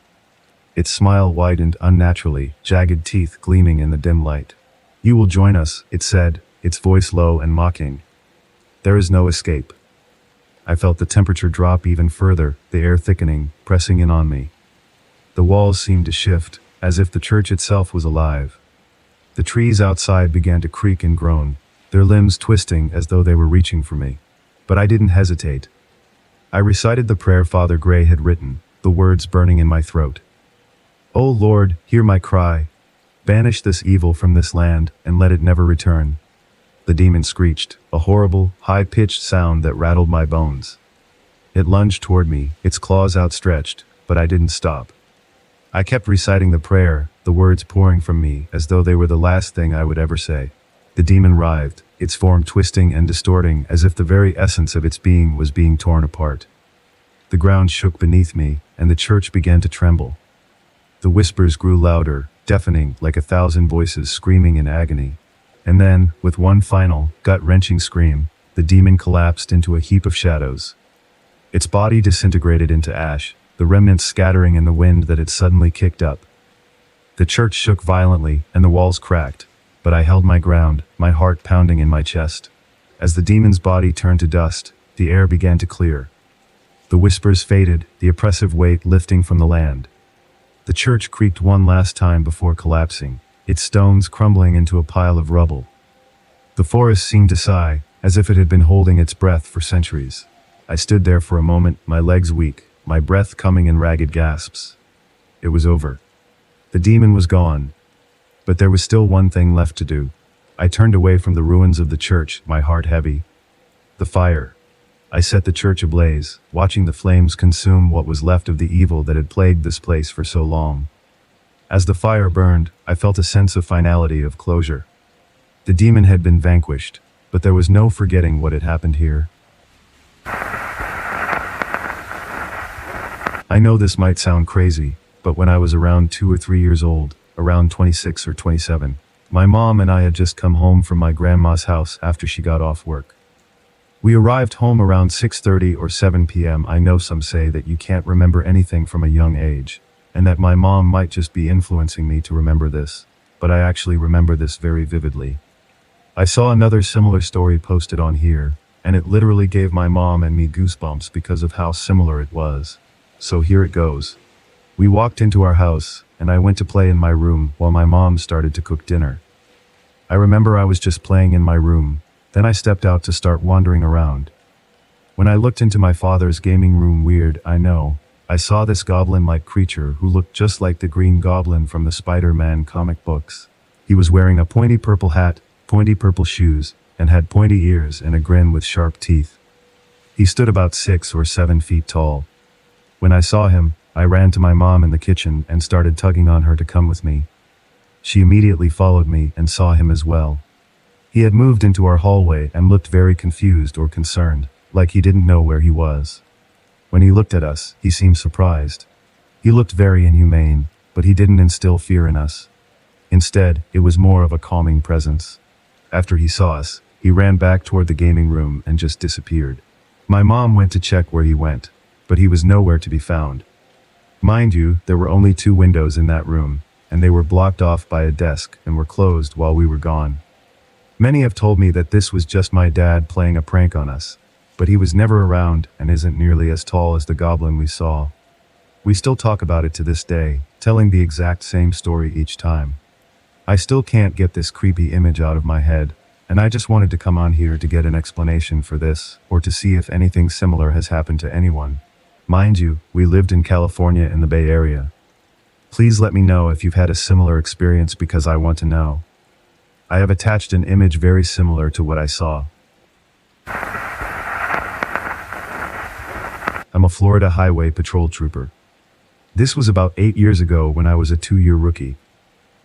Its smile widened unnaturally, jagged teeth gleaming in the dim light. "You will join us," it said, its voice low and mocking. "There is no escape." I felt the temperature drop even further, the air thickening, pressing in on me. The walls seemed to shift, as if the church itself was alive. The trees outside began to creak and groan, their limbs twisting as though they were reaching for me. But I didn't hesitate. I recited the prayer Father Gray had written, the words burning in my throat. "O Lord, hear my cry. Banish this evil from this land, and let it never return." The demon screeched, a horrible, high-pitched sound that rattled my bones. It lunged toward me, its claws outstretched, but I didn't stop. I kept reciting the prayer, the words pouring from me as though they were the last thing I would ever say. The demon writhed, its form twisting and distorting as if the very essence of its being was being torn apart. The ground shook beneath me, and the church began to tremble. The whispers grew louder, deafening like 1,000 voices screaming in agony. And then, with one final, gut-wrenching scream, the demon collapsed into a heap of shadows. Its body disintegrated into ash, the remnants scattering in the wind that had suddenly kicked up. The church shook violently, and the walls cracked, but I held my ground, my heart pounding in my chest. As the demon's body turned to dust, the air began to clear. The whispers faded, the oppressive weight lifting from the land. The church creaked one last time before collapsing, its stones crumbling into a pile of rubble. The forest seemed to sigh, as if it had been holding its breath for centuries. I stood there for a moment, my legs weak, my breath coming in ragged gasps. It was over. The demon was gone. But there was still one thing left to do. I turned away from the ruins of the church, my heart heavy. The fire. I set the church ablaze, watching the flames consume what was left of the evil that had plagued this place for so long. As the fire burned, I felt a sense of finality, of closure. The demon had been vanquished, but there was no forgetting what had happened here. I know this might sound crazy, but when I was around 2 or 3 years old, around 26 or 27, my mom and I had just come home from my grandma's house after she got off work. We arrived home around 6:30 or 7 p.m. I know some say that you can't remember anything from a young age, and that my mom might just be influencing me to remember this, but I actually remember this very vividly. I saw another similar story posted on here, and it literally gave my mom and me goosebumps because of how similar it was. So here it goes. We walked into our house, and I went to play in my room while my mom started to cook dinner. I remember I was just playing in my room, then I stepped out to start wandering around. When I looked into my father's gaming room, weird, I know, I saw this goblin-like creature who looked just like the Green Goblin from the Spider-Man comic books. He was wearing a pointy purple hat, pointy purple shoes, and had pointy ears and a grin with sharp teeth. He stood about 6 or 7 feet tall. When I saw him, I ran to my mom in the kitchen and started tugging on her to come with me. She immediately followed me and saw him as well. He had moved into our hallway and looked very confused or concerned, like he didn't know where he was. When he looked at us, he seemed surprised. He looked very inhumane, but he didn't instill fear in us. Instead, it was more of a calming presence. After he saw us, he ran back toward the gaming room and just disappeared. My mom went to check where he went, but he was nowhere to be found. Mind you, there were only 2 windows in that room, and they were blocked off by a desk and were closed while we were gone. Many have told me that this was just my dad playing a prank on us, but he was never around and isn't nearly as tall as the goblin we saw. We still talk about it to this day, telling the exact same story each time. I still can't get this creepy image out of my head, and I just wanted to come on here to get an explanation for this, or to see if anything similar has happened to anyone. Mind you, we lived in California in the Bay Area. Please let me know if you've had a similar experience because I want to know. I have attached an image very similar to what I saw. I'm a Florida Highway Patrol trooper. This was about 8 years ago when I was a 2-year rookie.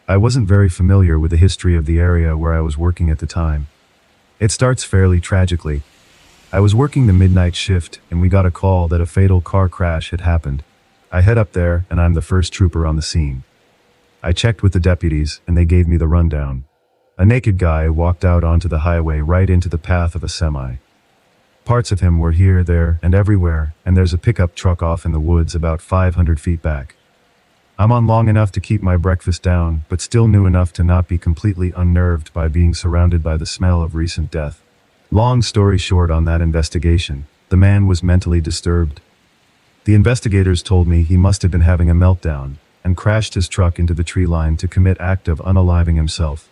I wasn't very familiar with the history of the area where I was working at the time. It starts fairly tragically. I was working the midnight shift and we got a call that a fatal car crash had happened. I head up there and I'm the first trooper on the scene. I checked with the deputies and they gave me the rundown. A naked guy walked out onto the highway right into the path of a semi. Parts of him were here, there, and everywhere, and there's a pickup truck off in the woods about 500 feet back. I'm on long enough to keep my breakfast down, but still new enough to not be completely unnerved by being surrounded by the smell of recent death. Long story short on that investigation, the man was mentally disturbed. The investigators told me he must have been having a meltdown, and crashed his truck into the tree line to commit act of unaliving himself.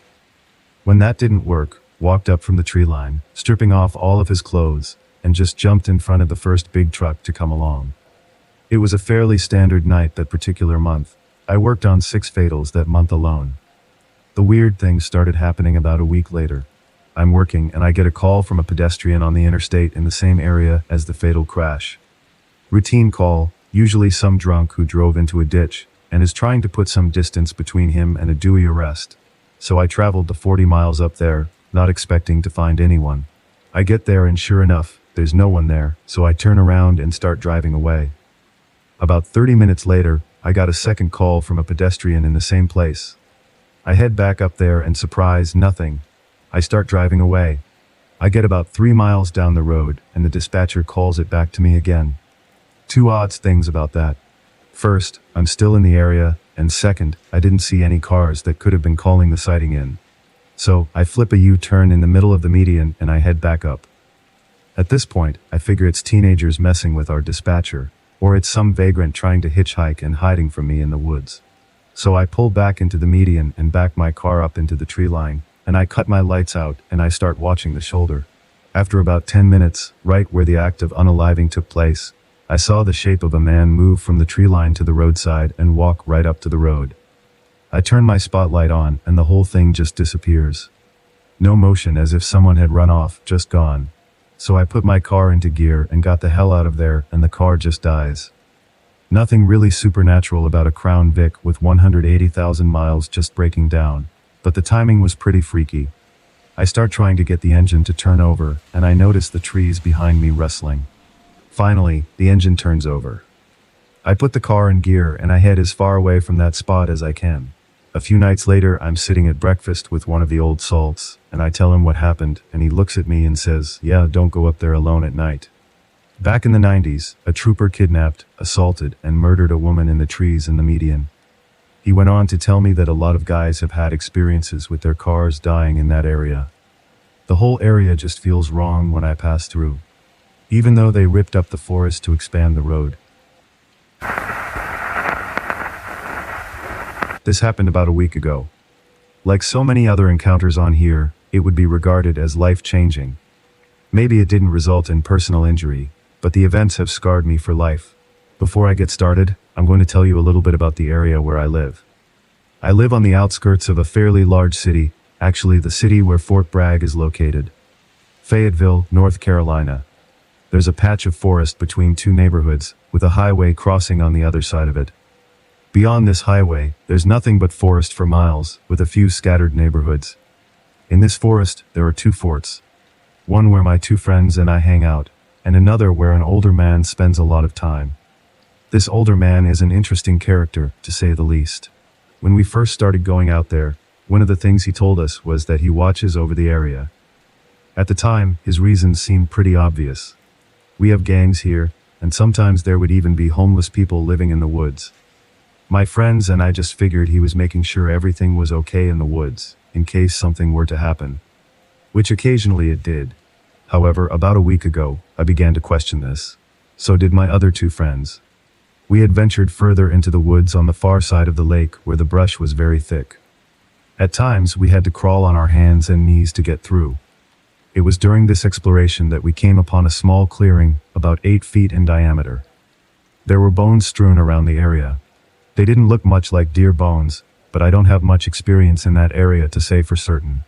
When that didn't work, walked up from the tree line, stripping off all of his clothes, and just jumped in front of the first big truck to come along. It was a fairly standard night that particular month. I worked on 6 fatals that month alone. The weird things started happening about a week later. I'm working and I get a call from a pedestrian on the interstate in the same area as the fatal crash. Routine call, usually some drunk who drove into a ditch and is trying to put some distance between him and a Dewey arrest. So I traveled the 40 miles up there, not expecting to find anyone. I get there and sure enough, there's no one there, so I turn around and start driving away. About 30 minutes later, I got a second call from a pedestrian in the same place. I head back up there and surprise, nothing. I start driving away. I get about 3 miles down the road and the dispatcher calls it back to me again. 2 odd things about that. First, I'm still in the area, and second, I didn't see any cars that could have been calling the sighting in. So, I flip a U-turn in the middle of the median and I head back up. At this point, I figure it's teenagers messing with our dispatcher, or it's some vagrant trying to hitchhike and hiding from me in the woods. So I pull back into the median and back my car up into the tree line, and I cut my lights out and I start watching the shoulder. After about 10 minutes, right where the act of unaliving took place, I saw the shape of a man move from the tree line to the roadside and walk right up to the road. I turn my spotlight on and the whole thing just disappears. No motion, as if someone had run off, just gone. So I put my car into gear and got the hell out of there, and the car just dies. Nothing really supernatural about a Crown Vic with 180,000 miles just breaking down, but the timing was pretty freaky. I start trying to get the engine to turn over, and I notice the trees behind me rustling. Finally, the engine turns over. I put the car in gear and I head as far away from that spot as I can. A few nights later, I'm sitting at breakfast with one of the old salts, and I tell him what happened, and he looks at me and says, "Yeah, don't go up there alone at night." Back in the 90s, a trooper kidnapped, assaulted, and murdered a woman in the trees in the median. He went on to tell me that a lot of guys have had experiences with their cars dying in that area. The whole area just feels wrong when I pass through, even though they ripped up the forest to expand the road. This happened about a week ago. Like so many other encounters on here, it would be regarded as life-changing. Maybe it didn't result in personal injury, but the events have scarred me for life. Before I get started, I'm going to tell you a little bit about the area where I live. I live on the outskirts of a fairly large city, actually the city where Fort Bragg is located. Fayetteville, North Carolina. There's a patch of forest between two neighborhoods, with a highway crossing on the other side of it. Beyond this highway, there's nothing but forest for miles, with a few scattered neighborhoods. In this forest, there are two forts. One where my two friends and I hang out, and another where an older man spends a lot of time. This older man is an interesting character, to say the least. When we first started going out there, one of the things he told us was that he watches over the area. At the time, his reasons seemed pretty obvious. We have gangs here, and sometimes there would even be homeless people living in the woods. My friends and I just figured he was making sure everything was okay in the woods, in case something were to happen. Which occasionally it did. However, about a week ago, I began to question this. So did my other two friends. We had ventured further into the woods on the far side of the lake where the brush was very thick. At times, we had to crawl on our hands and knees to get through. It was during this exploration that we came upon a small clearing, about 8 feet in diameter. There were bones strewn around the area. They didn't look much like deer bones, but I don't have much experience in that area to say for certain.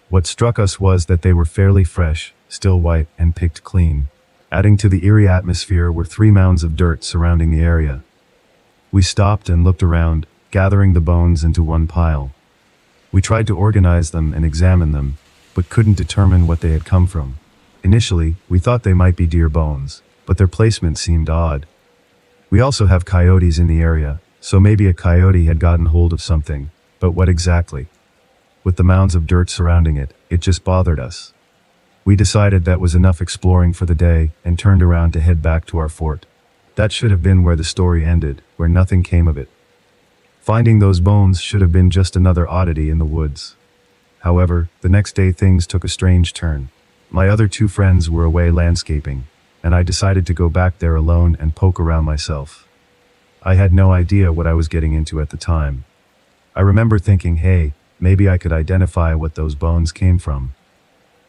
What struck us was that they were fairly fresh, still white, and picked clean. Adding to the eerie atmosphere were 3 mounds of dirt surrounding the area. We stopped and looked around, gathering the bones into one pile. We tried to organize them and examine them, but couldn't determine what they had come from. Initially, we thought they might be deer bones, but their placement seemed odd. We also have coyotes in the area, so maybe a coyote had gotten hold of something, but what exactly? With the mounds of dirt surrounding it, it just bothered us. We decided that was enough exploring for the day and turned around to head back to our fort. That should have been where the story ended, where nothing came of it. Finding those bones should have been just another oddity in the woods. However, the next day things took a strange turn. My other two friends were away landscaping, and I decided to go back there alone and poke around myself. I had no idea what I was getting into at the time. I remember thinking, hey, maybe I could identify what those bones came from.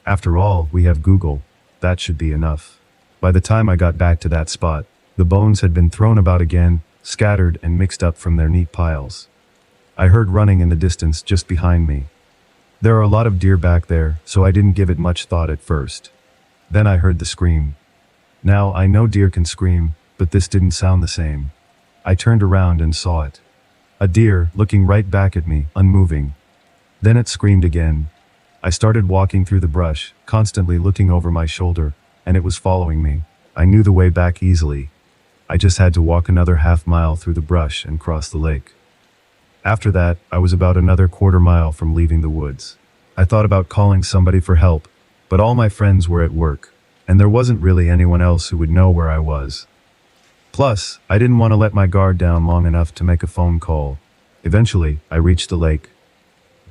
After all, we have Google. That should be enough. By the time I got back to that spot, the bones had been thrown about again, scattered and mixed up from their neat piles. I heard running in the distance just behind me. There are a lot of deer back there, so I didn't give it much thought at first. Then I heard the scream. Now, I know deer can scream, but this didn't sound the same. I turned around and saw it. A deer, looking right back at me, unmoving. Then it screamed again. I started walking through the brush, constantly looking over my shoulder, and it was following me. I knew the way back easily. I just had to walk another half-mile through the brush and cross the lake. After that, I was about another quarter-mile from leaving the woods. I thought about calling somebody for help, but all my friends were at work, and there wasn't really anyone else who would know where I was. Plus, I didn't want to let my guard down long enough to make a phone call, Eventually, I reached the lake.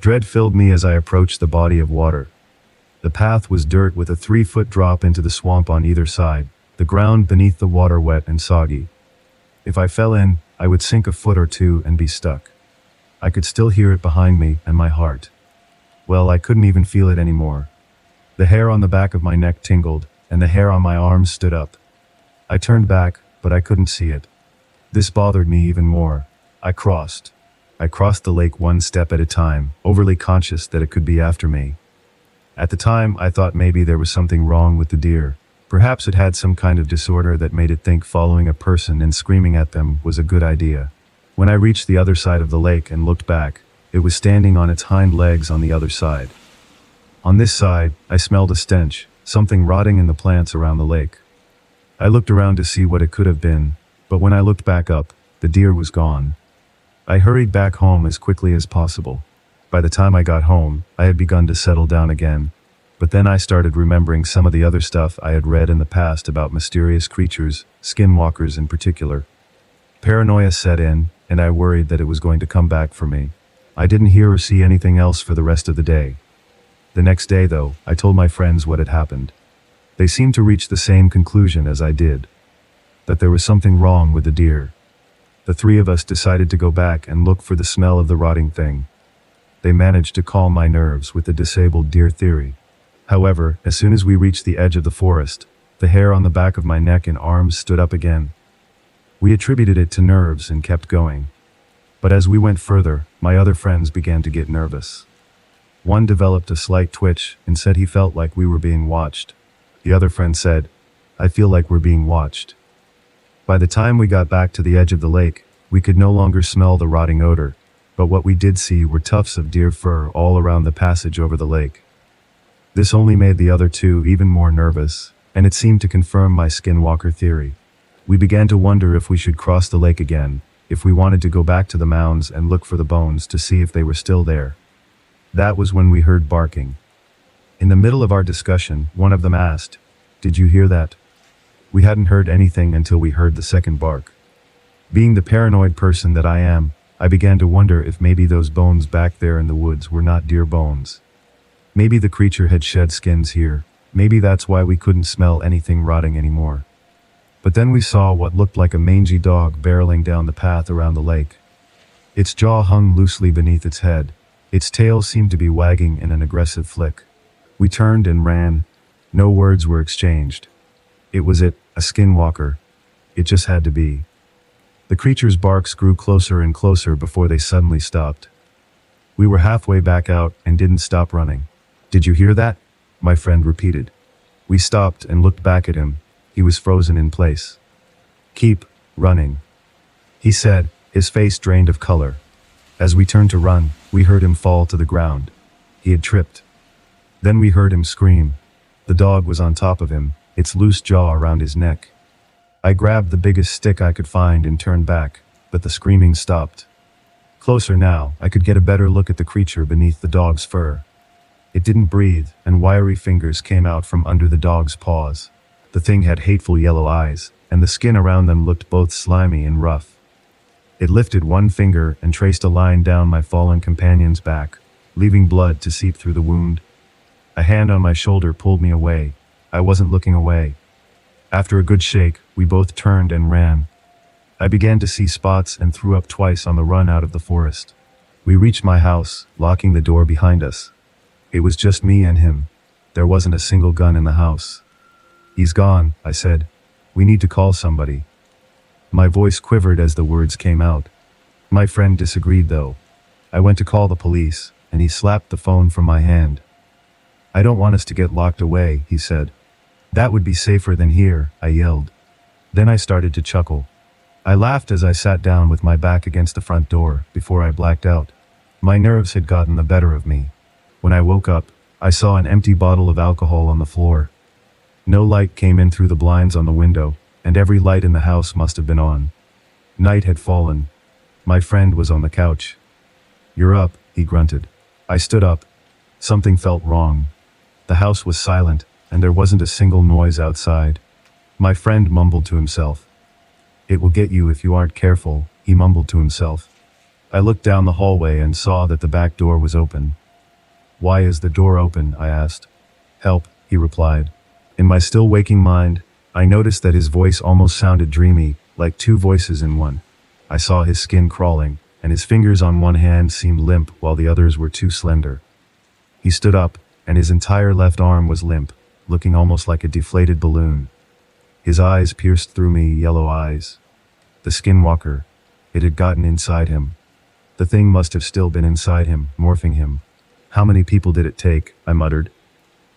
Dread filled me as I approached the body of water. The path was dirt with a 3-foot drop into the swamp on either side, the ground beneath the water wet and soggy. If I fell in, I would sink a foot or two and be stuck. I could still hear it behind me and my heart. Well, I couldn't even feel it anymore. The hair on the back of my neck tingled, and the hair on my arms stood up. I turned back, but I couldn't see it. This bothered me even more. I crossed the lake one step at a time, overly conscious that it could be after me. At the time, I thought maybe there was something wrong with the deer. Perhaps it had some kind of disorder that made it think following a person and screaming at them was a good idea. When I reached the other side of the lake and looked back, it was standing on its hind legs on the other side. On this side, I smelled a stench, something rotting in the plants around the lake. I looked around to see what it could have been, but when I looked back up, the deer was gone. I hurried back home as quickly as possible. By the time I got home, I had begun to settle down again, but then I started remembering some of the other stuff I had read in the past about mysterious creatures, skinwalkers in particular. Paranoia set in, and I worried that it was going to come back for me. I didn't hear or see anything else for the rest of the day. The next day, though, I told my friends what had happened. They seemed to reach the same conclusion as I did, that there was something wrong with the deer. The three of us decided to go back and look for the smell of the rotting thing. They managed to calm my nerves with the disabled deer theory. However, as soon as we reached the edge of the forest, the hair on the back of my neck and arms stood up again. We attributed it to nerves and kept going. But as we went further, my other friends began to get nervous. One developed a slight twitch and said he felt like we were being watched. The other friend said, "I feel like we're being watched." By the time we got back to the edge of the lake, we could no longer smell the rotting odor, but what we did see were tufts of deer fur all around the passage over the lake. This only made the other two even more nervous, and it seemed to confirm my skinwalker theory. We began to wonder if we should cross the lake again, if we wanted to go back to the mounds and look for the bones to see if they were still there. That was when we heard barking. In the middle of our discussion, one of them asked, "Did you hear that?" We hadn't heard anything until we heard the second bark. Being the paranoid person that I am, I began to wonder if maybe those bones back there in the woods were not deer bones. Maybe the creature had shed skins here. Maybe that's why we couldn't smell anything rotting anymore. But then we saw what looked like a mangy dog barreling down the path around the lake. Its jaw hung loosely beneath its head. Its tail seemed to be wagging in an aggressive flick. We turned and ran. No words were exchanged. It was it, a skinwalker. It just had to be. The creature's barks grew closer and closer before they suddenly stopped. We were halfway back out and didn't stop running. "Did you hear that?" my friend repeated. We stopped and looked back at him. He was frozen in place. "Keep running," he said, his face drained of color. As we turned to run, we heard him fall to the ground. He had tripped. Then we heard him scream. The dog was on top of him, its loose jaw around his neck. I grabbed the biggest stick I could find and turned back, but the screaming stopped. Closer now, I could get a better look at the creature beneath the dog's fur. It didn't breathe, and wiry fingers came out from under the dog's paws. The thing had hateful yellow eyes, and the skin around them looked both slimy and rough. It lifted one finger and traced a line down my fallen companion's back, leaving blood to seep through the wound. A hand on my shoulder pulled me away. I wasn't looking away. After a good shake, we both turned and ran. I began to see spots and threw up twice on the run out of the forest. We reached my house, locking the door behind us. It was just me and him. There wasn't a single gun in the house. "He's gone," I said. "We need to call somebody." My voice quivered as the words came out. My friend disagreed though. I went to call the police, and he slapped the phone from my hand. "I don't want us to get locked away," he said. "That would be safer than here," I yelled. Then I started to chuckle. I laughed as I sat down with my back against the front door before I blacked out. My nerves had gotten the better of me. When I woke up, I saw an empty bottle of alcohol on the floor. No light came in through the blinds on the window, and every light in the house must have been on. Night had fallen. My friend was on the couch. "You're up," he grunted. I stood up. Something felt wrong. The house was silent, and there wasn't a single noise outside. My friend mumbled to himself. "It will get you if you aren't careful," he mumbled to himself. I looked down the hallway and saw that the back door was open. "Why is the door open?" I asked. "Help," he replied. In my still waking mind, I noticed that his voice almost sounded dreamy, like two voices in one. I saw his skin crawling, and his fingers on one hand seemed limp while the others were too slender. He stood up, and his entire left arm was limp, looking almost like a deflated balloon. His eyes pierced through me, yellow eyes. The skinwalker. It had gotten inside him. The thing must have still been inside him, morphing him. "How many people did it take?" I muttered.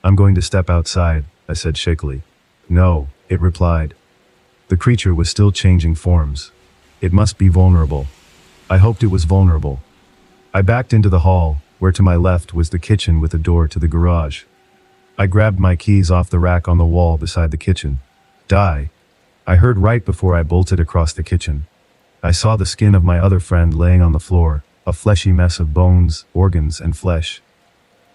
"I'm going to step outside," I said shakily. "No," it replied. The creature was still changing forms. It must be vulnerable. I hoped it was vulnerable. I backed into the hall, where to my left was the kitchen with a door to the garage. I grabbed my keys off the rack on the wall beside the kitchen. "Die," I heard right before I bolted across the kitchen. I saw the skin of my other friend laying on the floor, a fleshy mess of bones, organs, and flesh.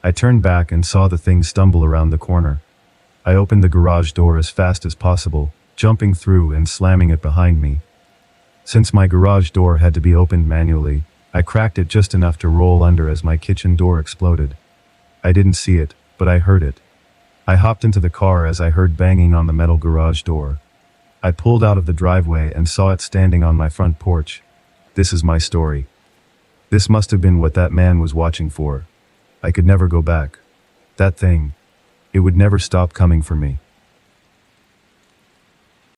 I turned back and saw the thing stumble around the corner. I opened the garage door as fast as possible, jumping through and slamming it behind me. Since my garage door had to be opened manually, I cracked it just enough to roll under as my kitchen door exploded. I didn't see it, but I heard it. I hopped into the car as I heard banging on the metal garage door. I pulled out of the driveway and saw it standing on my front porch. This is my story. This must have been what that man was watching for. I could never go back. That thing. It would never stop coming for me.